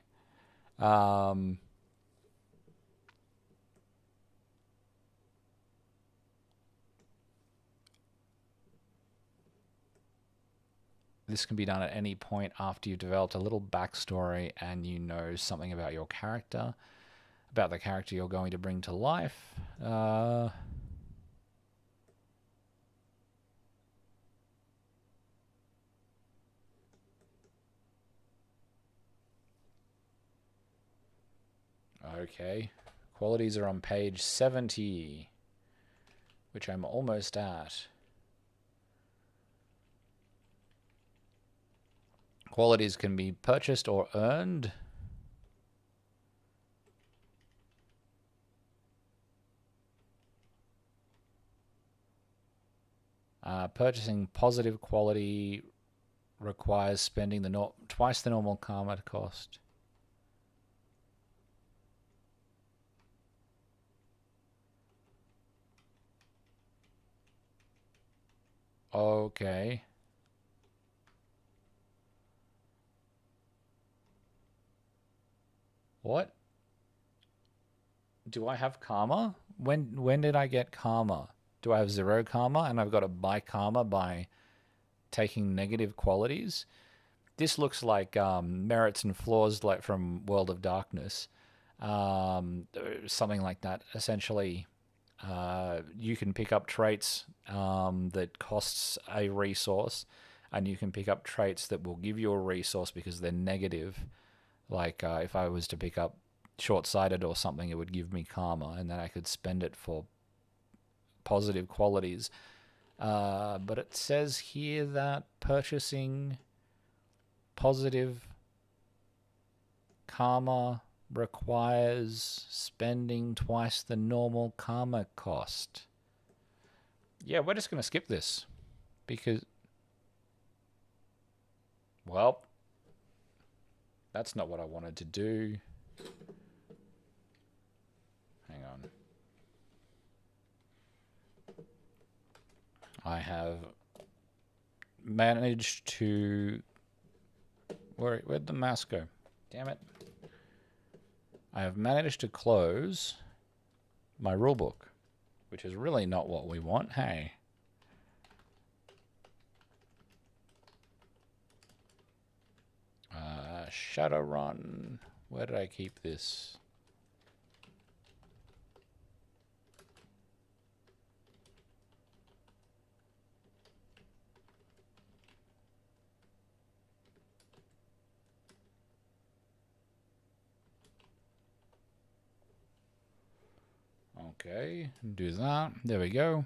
Speaker 1: This can be done at any point after you've developed a little backstory and you know something about your character, about the character you're going to bring to life. Okay. Qualities are on page 70, which I'm almost at. Qualities can be purchased or earned. Purchasing positive quality requires spending twice the normal karma cost. Okay. What? do I have karma? When did I get karma? Do I have 0 karma and I've got to buy karma by taking negative qualities? This looks like merits and flaws like from World of Darkness. Something like that. Essentially, you can pick up traits that costs a resource, and you can pick up traits that will give you a resource because they're negative. Like if I was to pick up short-sighted or something, it would give me karma, and then I could spend it for positive qualities. But it says here that purchasing positive karma requires spending twice the normal karma cost. Yeah, we're just going to skip this because, well, that's not what I wanted to do. Hang on. I have managed to... Where'd the mouse go? Damn it. I have managed to close my rulebook, which is really not what we want, hey? Shadowrun. Where did I keep this? Okay, do that. There we go.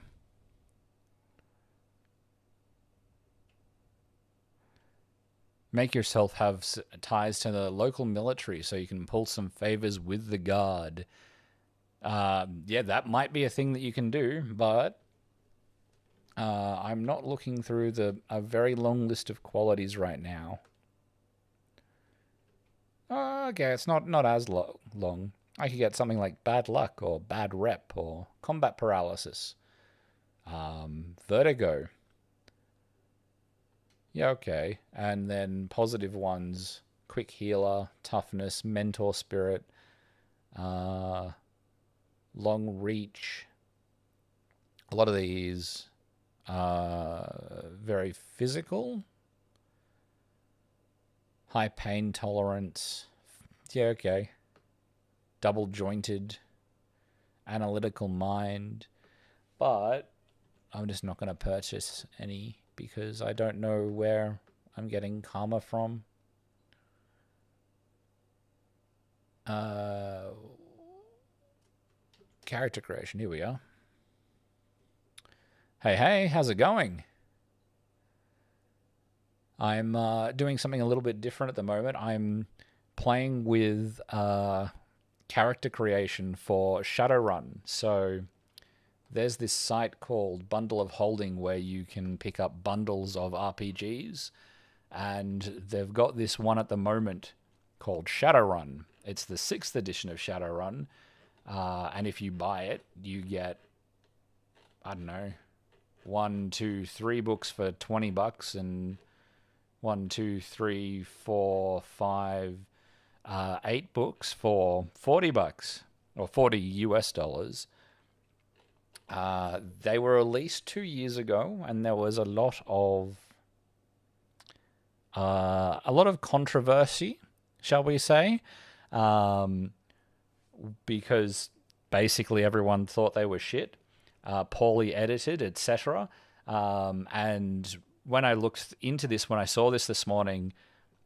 Speaker 1: Make yourself have ties to the local military so you can pull some favors with the guard. Yeah, that might be a thing that you can do, but I'm not looking through a very long list of qualities right now. Okay, it's not as long. I could get something like bad luck or bad rep or combat paralysis. Vertigo. Yeah, okay. And then positive ones, quick healer, toughness, mentor spirit, long reach. A lot of these are very physical. High pain tolerance. Yeah, okay. Double jointed. Analytical mind. But I'm just not going to purchase any because I don't know where I'm getting karma from. Character creation. Here we are. Hey, how's it going? I'm doing something a little bit different at the moment. I'm playing with character creation for Shadowrun. So there's this site called Bundle of Holding where you can pick up bundles of RPGs, and they've got this one at the moment called Shadowrun. It's the 6th edition of Shadowrun, and if you buy it, you get, I don't know, 1, 2, 3 books for $20 and 1, 2, 3, 4, 5, 8 books for $40 or $40 US. They were released 2 years ago, and there was a lot of controversy, shall we say, because basically everyone thought they were shit, poorly edited, etc. And when I looked into this, when I saw this morning,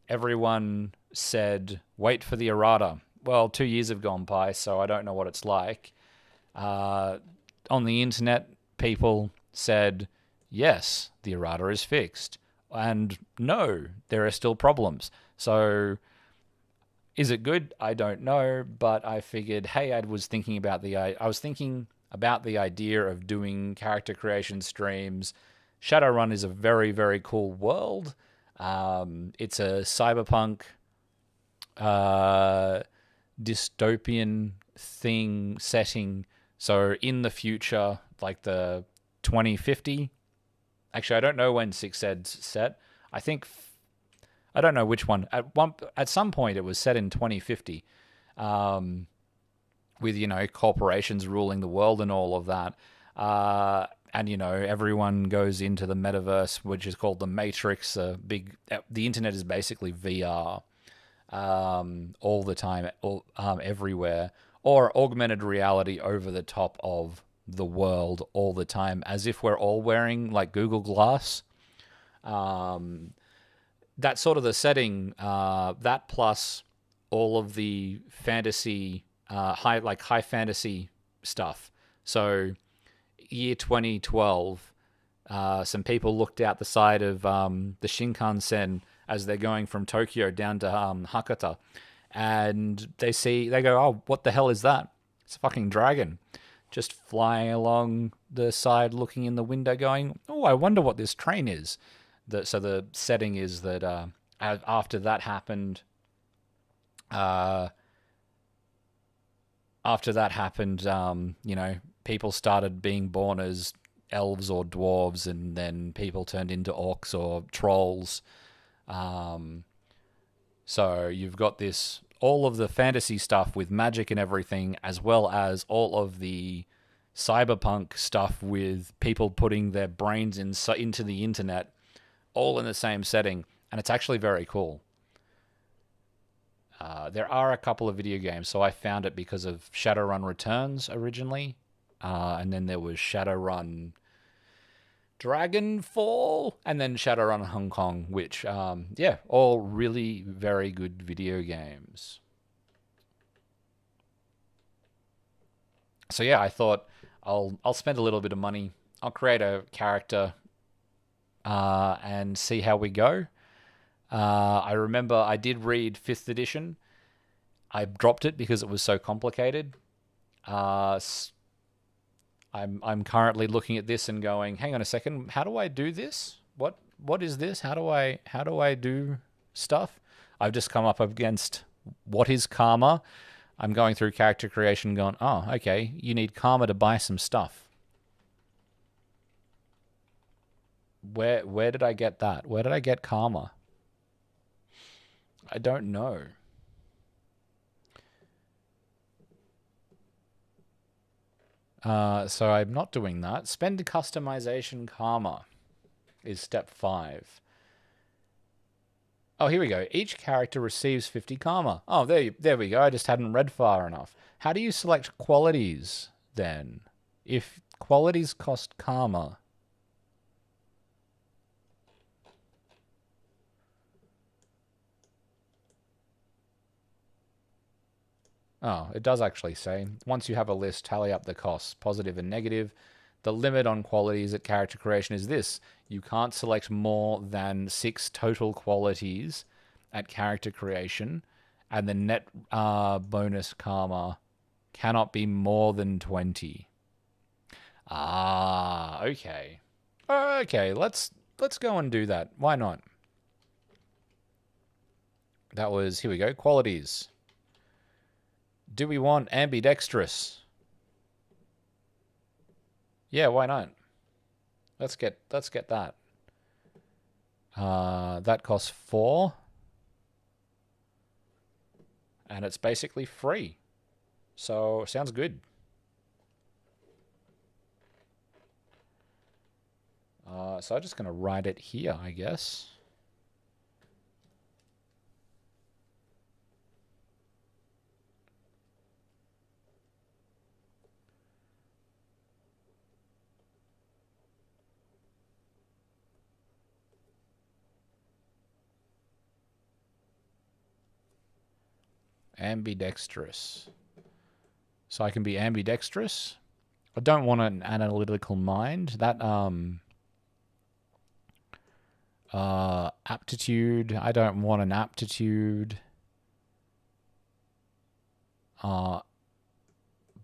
Speaker 1: everyone said, wait for the errata. Well, 2 years have gone by, so I don't know what it's like. On the internet, people said, yes, the errata is fixed. And no, there are still problems. So is it good? I don't know, but I figured, hey, I was thinking about the idea of doing character creation streams. Shadowrun is a very, very cool world. It's a cyberpunk dystopian setting. So in the future, like the 2050. Actually, I don't know when Sxith's set. I don't know which one. At some point, it was set in 2050. with, corporations ruling the world and all of that. And, everyone goes into the metaverse, which is called the Matrix. The internet is basically VR, all the time, everywhere, or augmented reality over the top of the world all the time, as if we're all wearing like Google Glass. That's sort of the setting. That plus all of the fantasy, high fantasy stuff. So, year 2012, some people looked out the side of the Shinkansen as they're going from Tokyo down to Hakata, and they go, "Oh, what the hell is that? It's a fucking dragon." Just flying along the side, looking in the window, going, "Oh, I wonder what this train is." So the setting is that after that happened, people started being born as elves or dwarves, and then people turned into orcs or trolls. So you've got all of the fantasy stuff with magic and everything, as well as all of the cyberpunk stuff with people putting their brains into the internet, all in the same setting, and it's actually very cool. There are a couple of video games, so I found it because of Shadowrun Returns originally, and then there was Shadowrun Dragonfall, and then Shadowrun Hong Kong, which, all really very good video games. So yeah, I thought I'll spend a little bit of money. I'll create a character, and see how we go. I remember I did read 5th edition. I dropped it because it was so complicated. I'm currently looking at this and going, hang on a second, how do I do this? What is this? How do I do stuff? I've just come up against what is karma. I'm going through character creation going, oh, okay, you need karma to buy some stuff. Where did I get that? Where did I get karma? I don't know. So I'm not doing that. Spend customization karma is step 5. Oh, here we go. Each character receives 50 karma. Oh, there we go. I just hadn't read far enough. How do you select qualities then? If qualities cost karma. Oh, it does actually say, once you have a list, tally up the costs, positive and negative. The limit on qualities at character creation is this. You can't select more than 6 total qualities at character creation, and the net bonus karma cannot be more than 20. Ah, okay. Okay, let's go and do that. Why not? That was, here we go, qualities. Do we want ambidextrous? Yeah, why not? Let's get that. That costs 4. And it's basically free. So, sounds good. So I'm just going to write it here, I guess. Ambidextrous. So I can be ambidextrous. I don't want an analytical mind. That aptitude. I don't want an aptitude.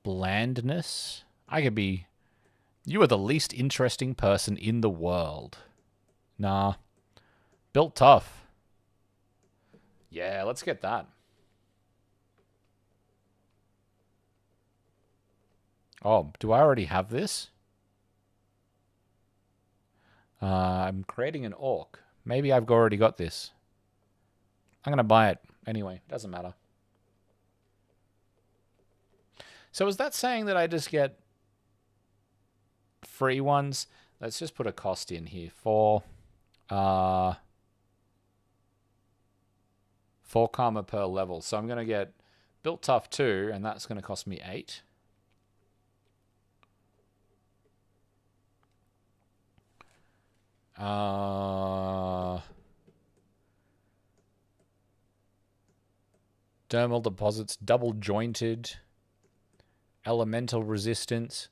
Speaker 1: Blandness. I could be. You are the least interesting person in the world. Nah. Built tough. Yeah, let's get that. Oh, do I already have this? I'm creating an orc. Maybe I've already got this. I'm going to buy it. Anyway, doesn't matter. So is that saying that I just get free ones? Let's just put a cost in here. 4 karma per level. So I'm going to get Built Tough 2, and that's going to cost me 8. Dermal deposits, double jointed, elemental resistance,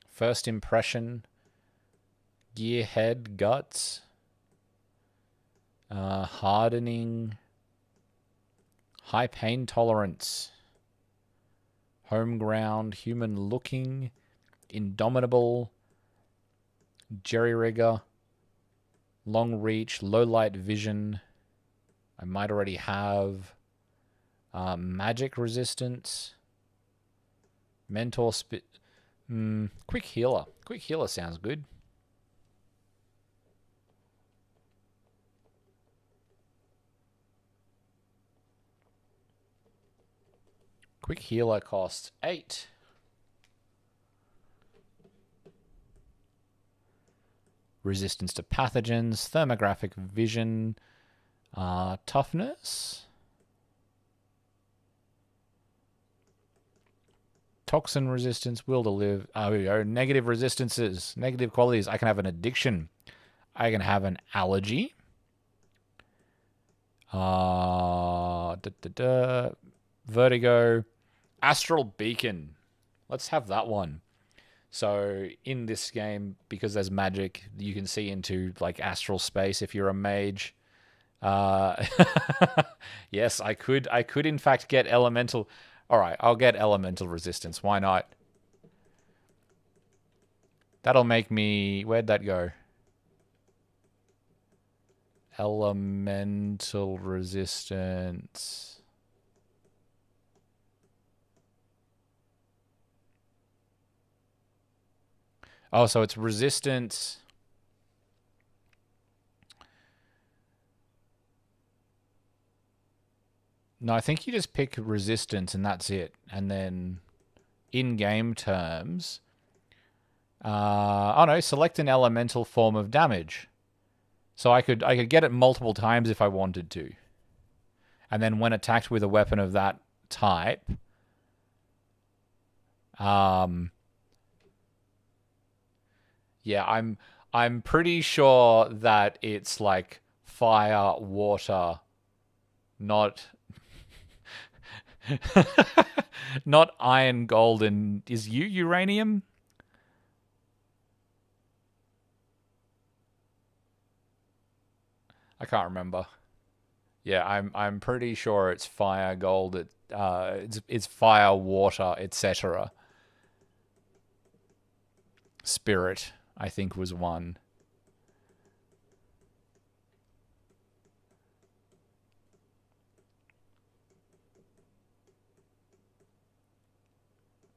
Speaker 1: first impression, gearhead, guts, hardening, high pain tolerance, home ground, human looking, indomitable, jerry rigger, long reach, low light vision. I might already have magic resistance, mentor spit, quick healer. Quick healer sounds good. Quick healer costs 8. Resistance to pathogens, thermographic vision, toughness, toxin resistance, will to live. Here we go. Negative resistances, negative qualities. I can have an addiction. I can have an allergy. Vertigo, astral beacon. Let's have that one. So in this game, because there's magic, you can see into like astral space if you're a mage. Yes, I could in fact get elemental. All right, I'll get elemental resistance. Why not? That'll make me... Where'd that go? Elemental resistance. Oh, so it's resistance. No, I think you just pick resistance and that's it. And then in-game terms... oh no, select an elemental form of damage. So I could get it multiple times if I wanted to. And then when attacked with a weapon of that type... yeah, I'm pretty sure that it's like fire, water, not not iron, gold, and is uranium? I can't remember. Yeah, I'm pretty sure it's fire, gold, it's fire, water, etc. Spirit, I think, was one.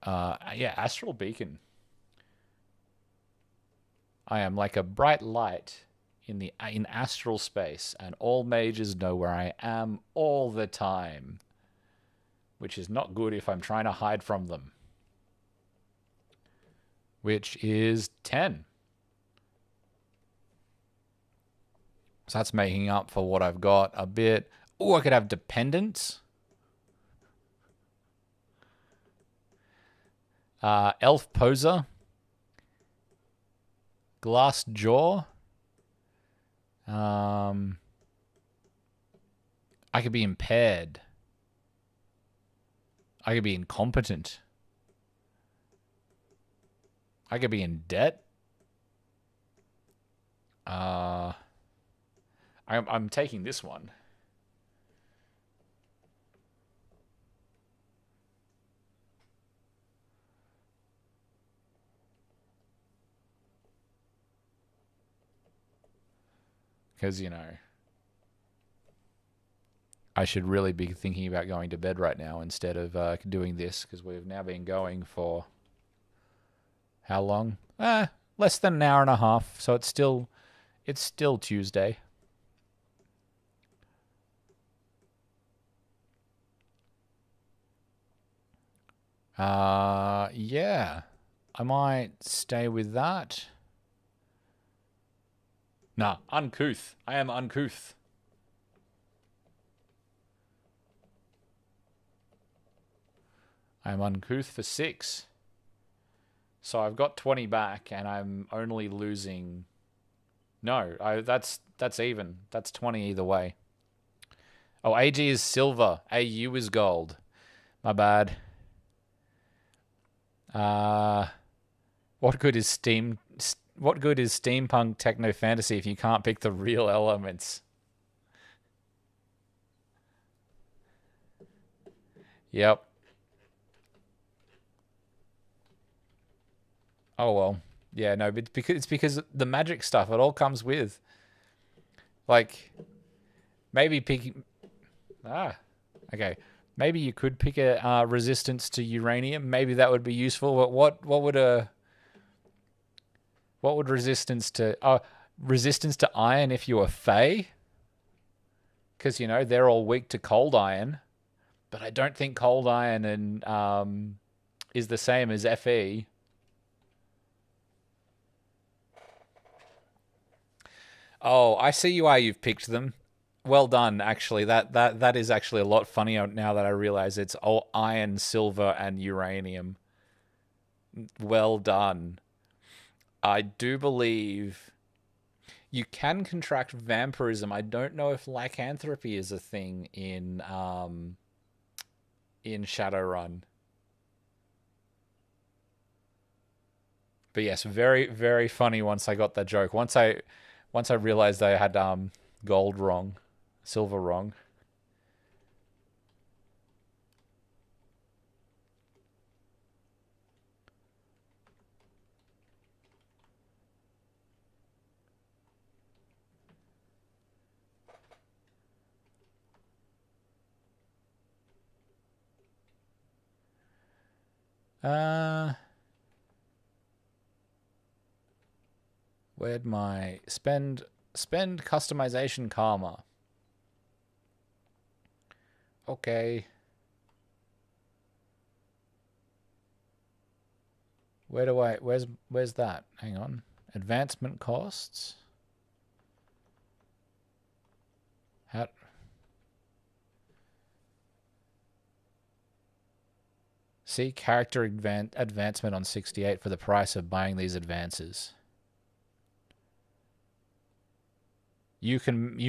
Speaker 1: Yeah, astral beacon. I am like a bright light in astral space, and all mages know where I am all the time, which is not good if I'm trying to hide from them. Which is 10. So that's making up for what I've got a bit. Oh, I could have dependence. Elf poser. Glass jaw. I could be impaired. I could be incompetent. I could be in debt. I'm taking this one. Because, you know, I should really be thinking about going to bed right now instead of doing this, because we've now been going for how long? Less than an hour and a half. So it's still Tuesday. Yeah. I might stay with that. Nah, uncouth. I am uncouth. I am uncouth for 6. So I've got 20 back, and I'm only losing. No, that's even. That's 20 either way. Oh, AG is silver. AU is gold. My bad. What good is What good is steampunk techno fantasy if you can't pick the real elements? Yep. Oh well. Yeah, no, but it's because the magic stuff it all comes with. Like maybe picking okay. Maybe you could pick a resistance to uranium. Maybe that would be useful. But what would resistance to iron if you were Fey? Because they're all weak to cold iron. But I don't think cold iron and is the same as Fe. Oh, I see why you've picked them. Well done, actually. That is actually a lot funnier now that I realize it's all iron, silver, and uranium. Well done. I do believe you can contract vampirism. I don't know if lycanthropy is a thing in Shadowrun. But yes, very very funny once I got that joke. Once I realized I had gold wrong, silver wrong. Uh Where'd my spend customization karma? Okay. Where's that? Hang on. Advancement costs. How See character advancement on 68 for the price of buying these advances. You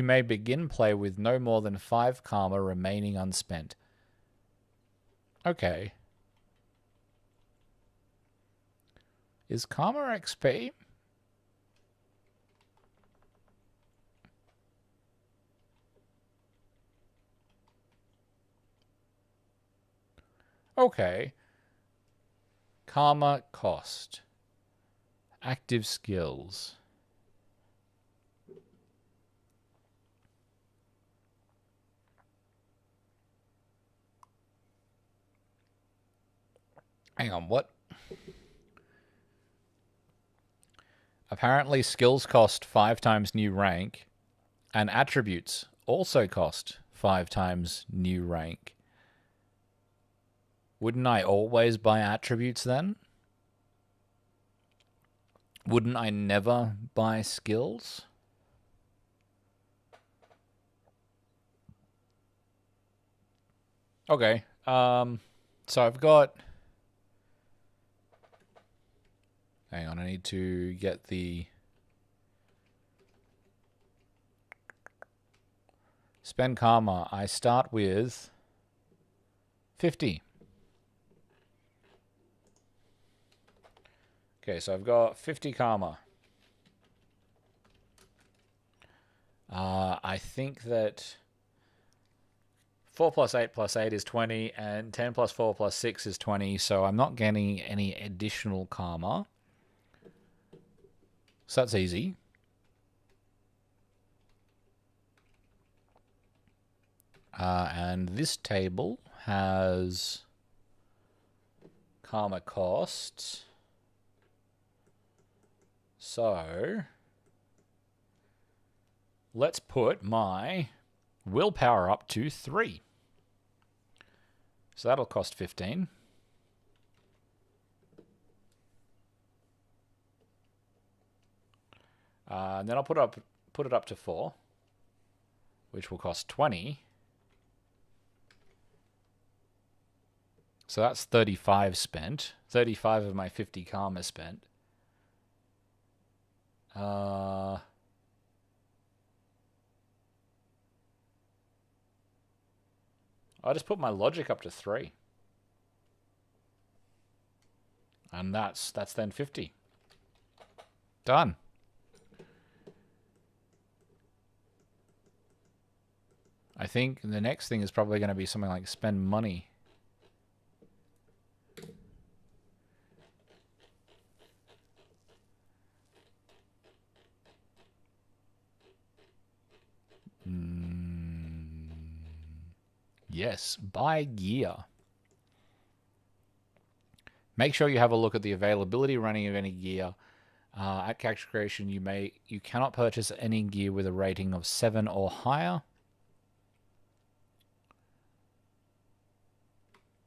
Speaker 1: may begin play with no more than 5 karma remaining unspent. Okay. Is karma XP? Okay. Karma cost. Active skills. Hang on, what? Apparently skills cost 5 times new rank, and attributes also cost 5 times new rank. Wouldn't I always buy attributes then? Wouldn't I never buy skills? Okay. So I've got... Hang on, I need to get the... Spend karma. I start with 50. Okay, so I've got 50 karma. I think that 4 plus 8 plus 8 is 20, and 10 plus 4 plus 6 is 20, so I'm not getting any additional karma. So that's easy. And this table has karma costs. So let's put my willpower up to 3. So that'll cost 15. And then I'll put it up to 4, which will cost 20. So that's 35 spent. 35 of my 50 karma spent. I just put my logic up to 3. And that's then 50. Done. I think the next thing is probably going to be something like spend money. Yes, buy gear. Make sure you have a look at the availability running of any gear. At character creation, you cannot purchase any gear with a rating of 7 or higher.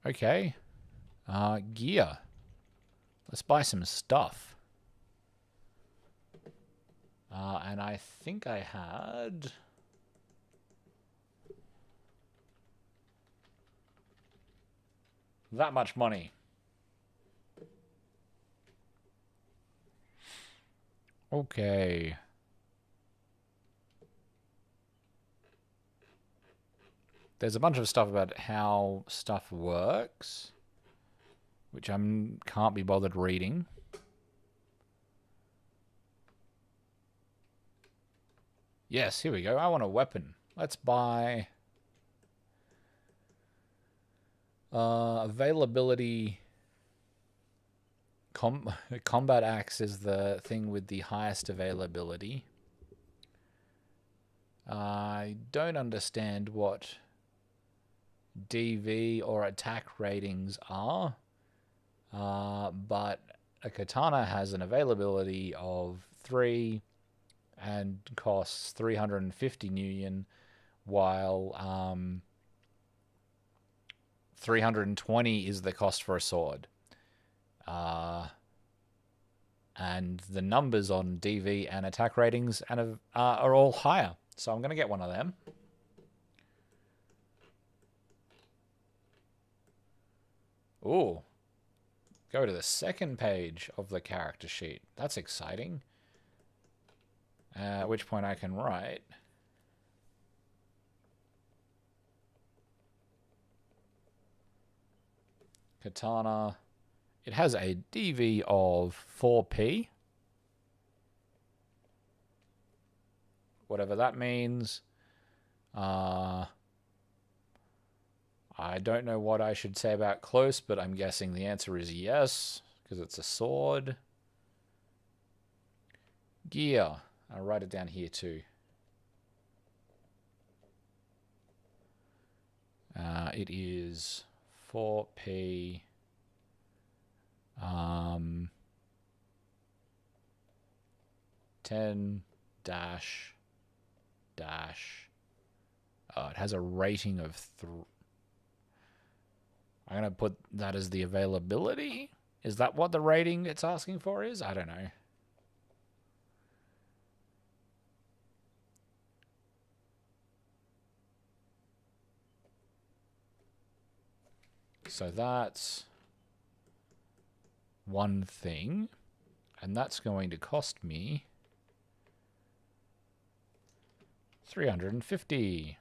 Speaker 1: Okay. Gear. Let's buy some stuff. And I think I had... that much money. Okay. There's a bunch of stuff about how stuff works, which I can't be bothered reading. Yes, here we go. I want a weapon. Let's buy... availability... Combat axe is the thing with the highest availability. I don't understand what DV or attack ratings are, but a katana has an availability of 3 and costs 350 new yen, while 320 is the cost for a sword. And the numbers on DV and attack ratings are all higher. So I'm going to get one of them. Ooh. Go to the second page of the character sheet. That's exciting. At which point I can write... katana... It has a DV of 4p. Whatever that means. I don't know what I should say about close, but I'm guessing the answer is yes, because it's a sword. Gear. I'll write it down here too. It is 4p... 10 dash it has a rating of 3. I'm gonna put that as the availability. Is that what the rating it's asking for is? I don't know. So that's one thing, and that's going to cost me 350.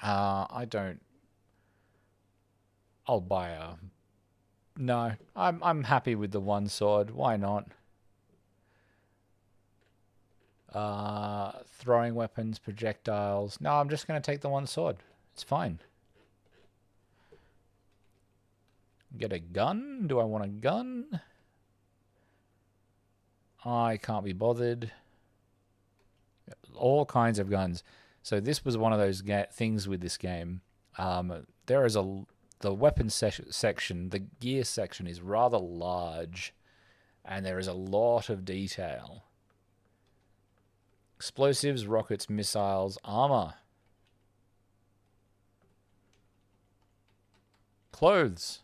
Speaker 1: I don't... I'll buy a... No, I'm happy with the one sword. Why not? Throwing weapons, projectiles. No, I'm just going to take the one sword. It's fine. Get a gun? Do I want a gun? I can't be bothered. All kinds of guns. So this was one of those things with this game. There is the weapons section, the gear section is rather large, and there is a lot of detail. Explosives, rockets, missiles, armor. Clothes.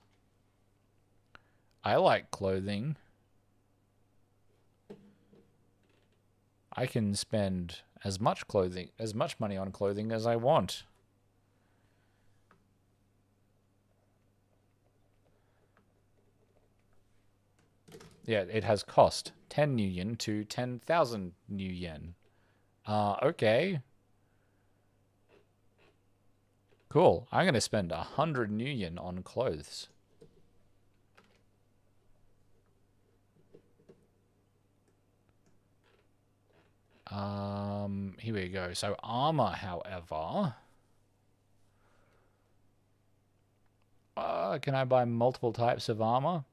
Speaker 1: I like clothing. I can spend as much money on clothing as I want. Yeah, it has cost 10 new yen to 10,000 new yen. Okay. Cool. I'm going to spend 100 new yen on clothes. Here we go. So armor, however... can I buy multiple types of armor?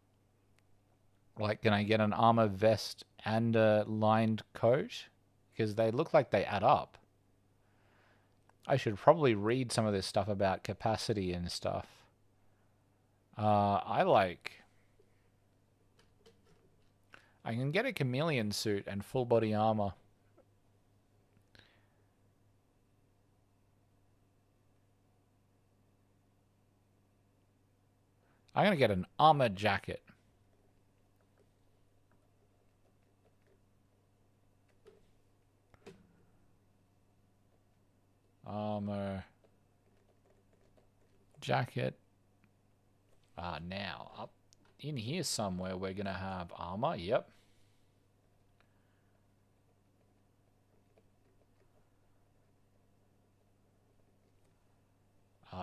Speaker 1: Like, can I get an armor vest and a lined coat? Because they look like they add up. I should probably read some of this stuff about capacity and stuff. I can get a chameleon suit and full body armor. I'm going to get an armor jacket. Armor jacket. Now, up in here somewhere, we're going to have armor. Yep.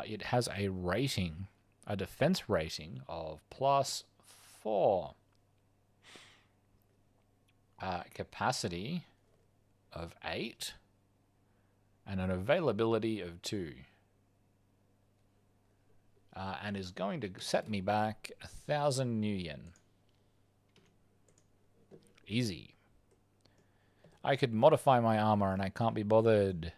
Speaker 1: It has a rating, a defense rating of +4. Capacity of 8. And an availability of 2. And is going to set me back 1,000 new yen. Easy. I could modify my armor and I can't be bothered.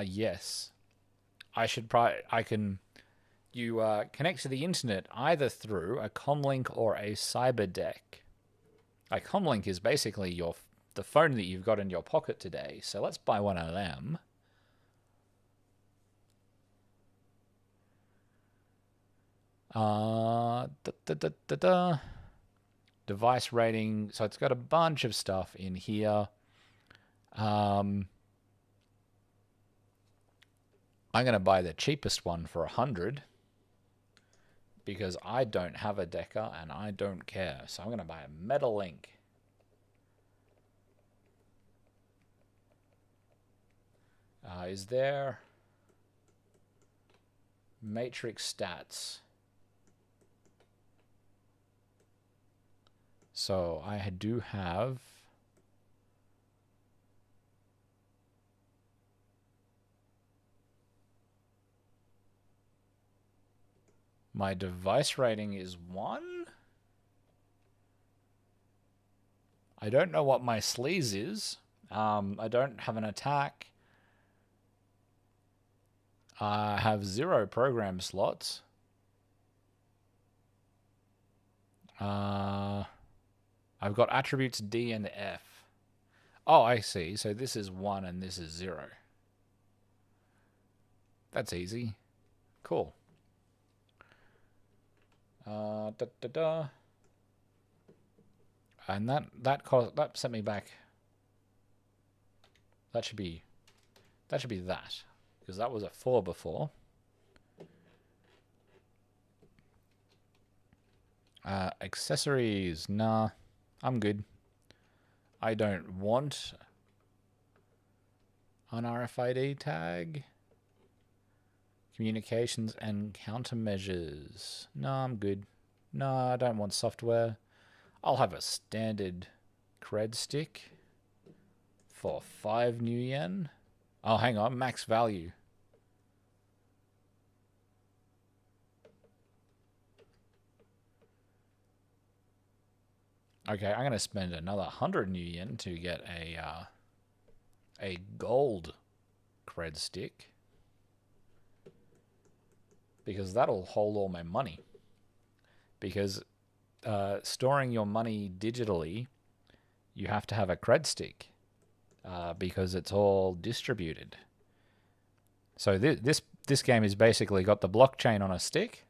Speaker 1: Yes. You connect to the internet either through a comlink or a cyber deck. A comlink is basically the phone that you've got in your pocket today. So let's buy one of them. Device rating. So it's got a bunch of stuff in here. I'm going to buy the cheapest one for 100 because I don't have a Decker and I don't care. So I'm going to buy a Metal Link. Is there Matrix stats? So I do have my device rating is 1. I don't know what my sleaze is. I don't have an attack. I have 0 program slots. I've got attributes D and F. Oh, I see. So this is 1 and this is 0. That's easy. Cool. And that sent me back. That should be that. Because that was a 4 before. Accessories, nah. I'm good. I don't want an RFID tag. Communications and countermeasures. No, I'm good. No, I don't want software. I'll have a standard cred stick for 5 new yen. Oh, hang on. Max value. Okay, I'm going to spend another 100 new yen to get a gold cred stick. Because that'll hold all my money. Because storing your money digitally, you have to have a cred stick. Because it's all distributed. So this game has basically got the blockchain on a stick.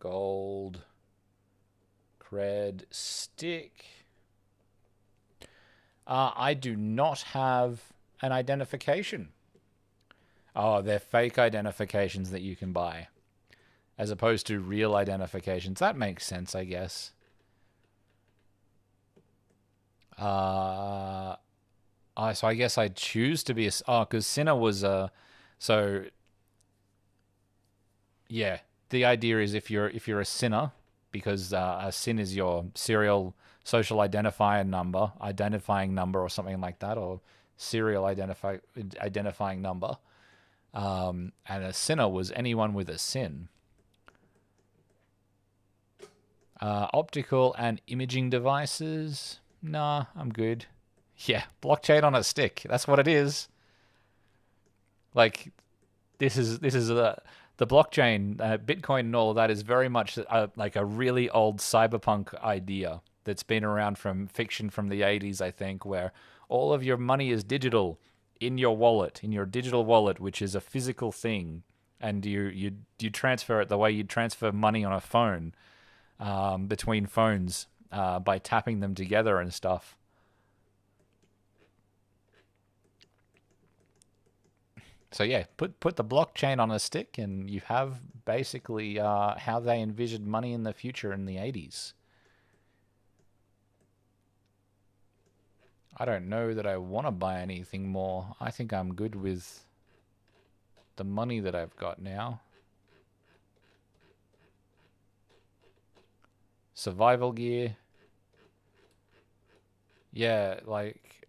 Speaker 1: Gold. Cred stick. I do not have an identification. Oh, they're fake identifications that you can buy, as opposed to real identifications. That makes sense, I guess. So I guess I choose to be a... Oh, because Sinner was a... So, yeah. The idea is if you're a sinner, because a sin is your serial social identifying number or something like that, or serial identifying number. And a sinner was anyone with a sin. Optical and imaging devices. Nah, I'm good. Yeah, blockchain on a stick. That's what it is. Like, this is the blockchain, Bitcoin, and all of that is very much like a really old cyberpunk idea that's been around from fiction from the 80s, I think, where all of your money is digital in your wallet, in your digital wallet, which is a physical thing, and you transfer it the way you transfer money on a phone, between phones, by tapping them together and stuff. So yeah, put the blockchain on a stick, and you have basically how they envisioned money in the future in the 80s. I don't know that I want to buy anything more. I think I'm good with the money that I've got now. Survival gear. Yeah, like...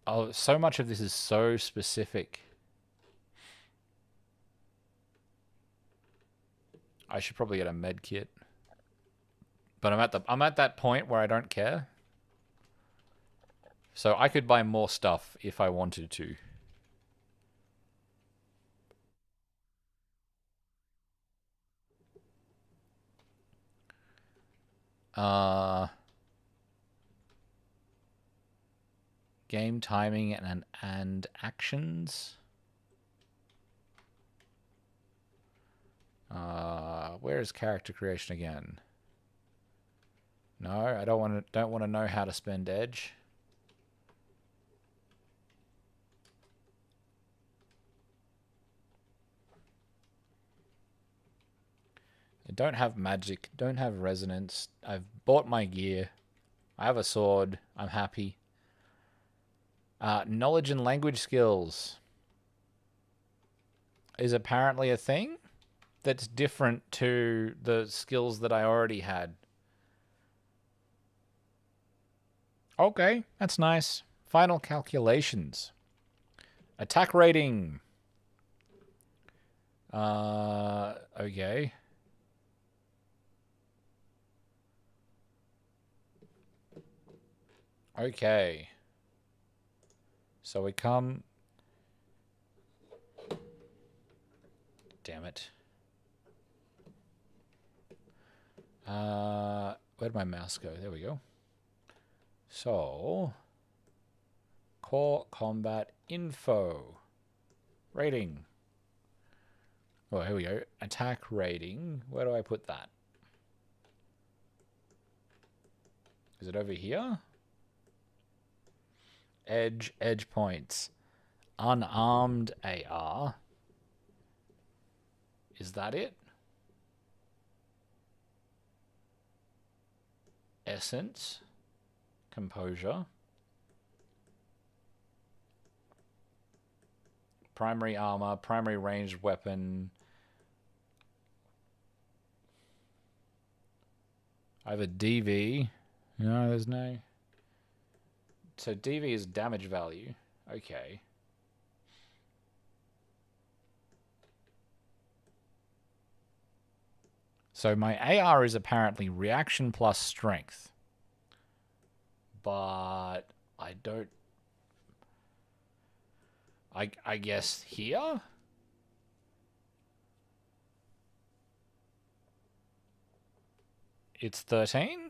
Speaker 1: Oh, so much of this is so specific. I should probably get a med kit. But I'm at that point where I don't care. So I could buy more stuff if I wanted to. Game timing and actions. Where is character creation again? No, I don't want to know how to spend edge. I don't have magic, don't have resonance. I've bought my gear. I have a sword. I'm happy. Knowledge and language skills is apparently a thing that's different to the skills that I already had. Okay, that's nice. Final calculations. Attack rating. Okay. Okay. So we come... Damn it. Where'd my mouse go? There we go. So... Core combat info. Rating. Oh, here we go. Attack rating. Where do I put that? Is it over here? Edge points. Unarmed AR. Is that it? Essence. Composure. Primary armor. Primary ranged weapon. I have a DV. No, there's no... So DV is damage value. Okay. So my AR is apparently reaction plus strength. But I don't... I guess here? It's 13?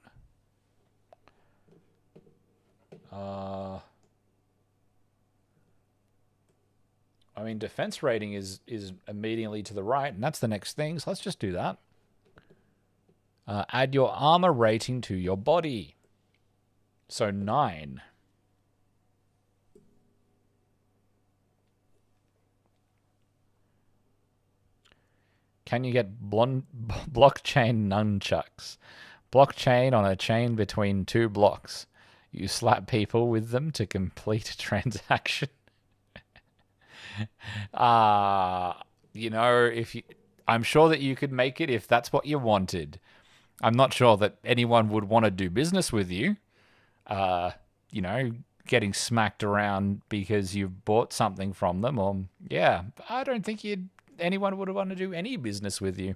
Speaker 1: I mean, defense rating is immediately to the right, and that's the next thing, so let's just do that. Add your armor rating to your body. So 9. Can you get blockchain nunchucks? Blockchain on a chain between 2 blocks. You slap people with them to complete a transaction. I'm sure that you could make it if that's what you wanted. I'm not sure that anyone would want to do business with you. Getting smacked around because you've bought something from them, or I don't think anyone would want to do any business with you.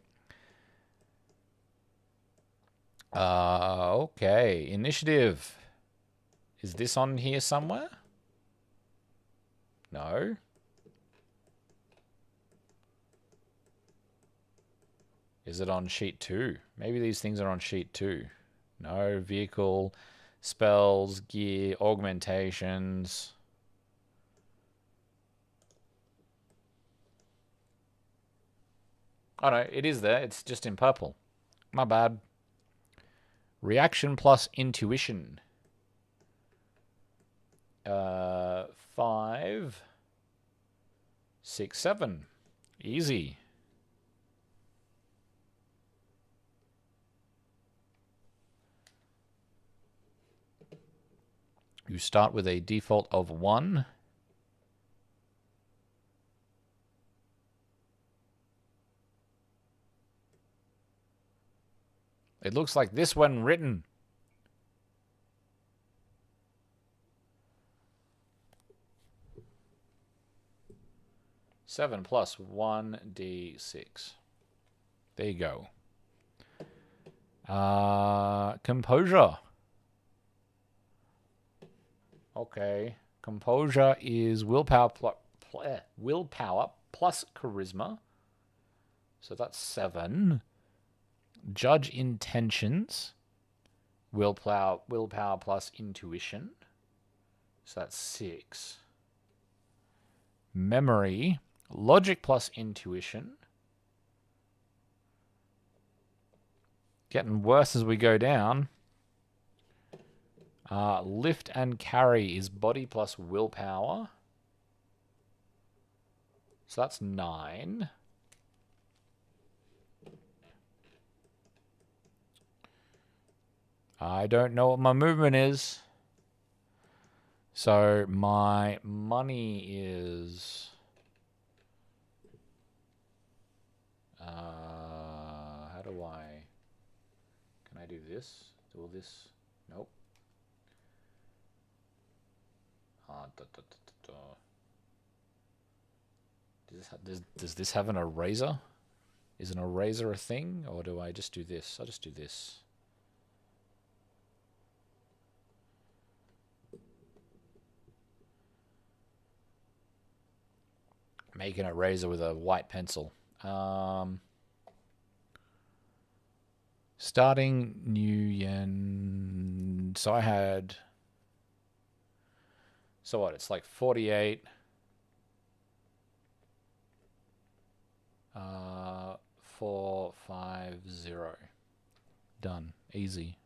Speaker 1: Okay, initiative. Is this on here somewhere? No. Is it on sheet 2? Maybe these things are on sheet 2. No. Vehicle, spells, gear, augmentations. Oh no, it is there. It's just in purple. My bad. Reaction plus intuition. 5, 6, 7. Easy. You start with a default of 1. It looks like this when written. Seven plus 1d6. There you go. Composure. Okay. Composure is willpower plus charisma. So that's 7. Judge intentions. Willpower plus intuition. So that's 6. Memory. Logic plus intuition. Getting worse as we go down. Lift and carry is body plus willpower. So that's 9. I don't know what my movement is. So my money is... how do I... Can I do this? Do this? Nope. Does this have an eraser? Is an eraser a thing? Or do I just do this? I'll just do this. Make an eraser with a white pencil. Starting new yen. So I had... So what? It's like 48. 4, 5, 0. Done. Easy.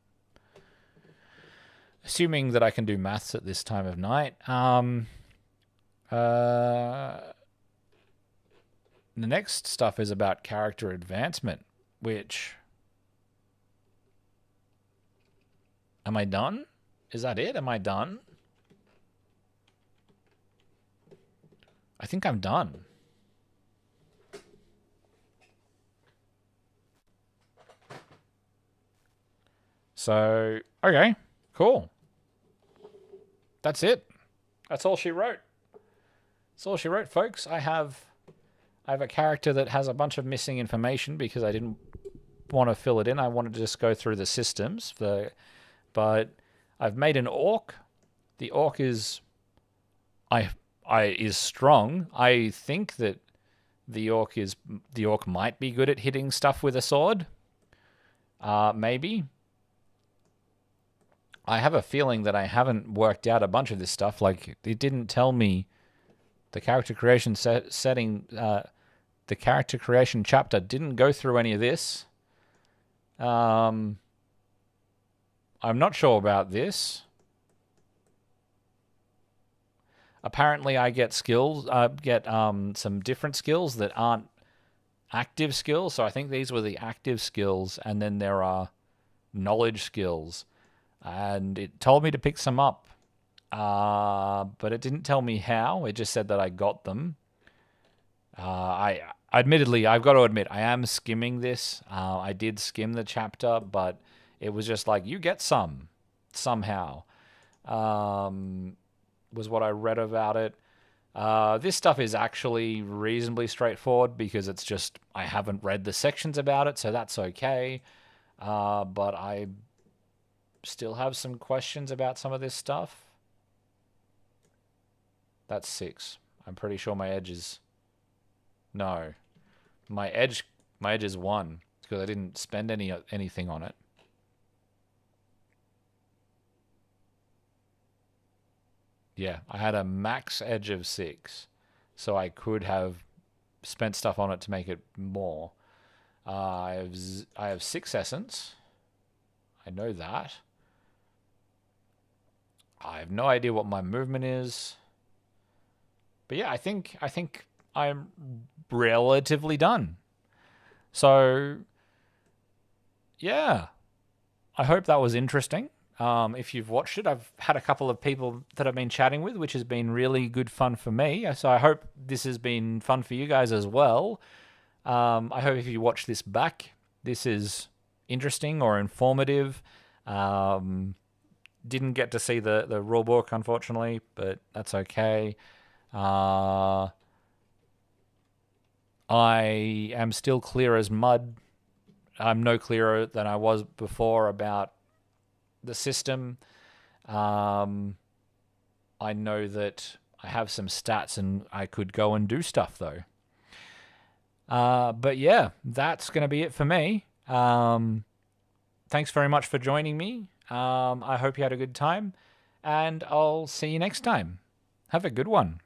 Speaker 1: Assuming that I can do maths at this time of night. The next stuff is about character advancement, which... Am I done? Is that it? Am I done? I think I'm done. So, okay, cool. That's it. That's all she wrote. That's all she wrote, folks. I have a character that has a bunch of missing information because I didn't want to fill it in. I wanted to just go through the systems. But I've made an orc. The orc is is strong. I think that the orc might be good at hitting stuff with a sword. Maybe. I have a feeling that I haven't worked out a bunch of this stuff. Like, it didn't tell me The character creation setting, the character creation chapter didn't go through any of this. I'm not sure about this. Apparently, I get skills. Some different skills that aren't active skills. So I think these were the active skills, and then there are knowledge skills. And it told me to pick some up, but it didn't tell me how. It just said that I got them. Admittedly, I've got to admit, I am skimming this. I did skim the chapter, but it was just like, you get some somehow. Was what I read about it. This stuff is actually reasonably straightforward because it's just, I haven't read the sections about it, so that's okay. But I still have some questions about some of this stuff. That's 6. I'm pretty sure my edge is... No. My edge is 1 because I didn't spend anything on it. Yeah, I had a max edge of 6, so I could have spent stuff on it to make it more. I have 6 essence. I know that. I have no idea what my movement is. But yeah, I think I'm relatively done. So yeah, I hope that was interesting. If you've watched it, I've had a couple of people that I've been chatting with, which has been really good fun for me. So I hope this has been fun for you guys as well. I hope if you watch this back, this is interesting or informative. Didn't get to see the rule book, unfortunately, but that's okay. I am still clear as mud. I'm no clearer than I was before about the system. I know that I have some stats and I could go and do stuff though. But yeah, that's going to be it for me. Thanks very much for joining me. I hope you had a good time, and I'll see you next time. Have a good one.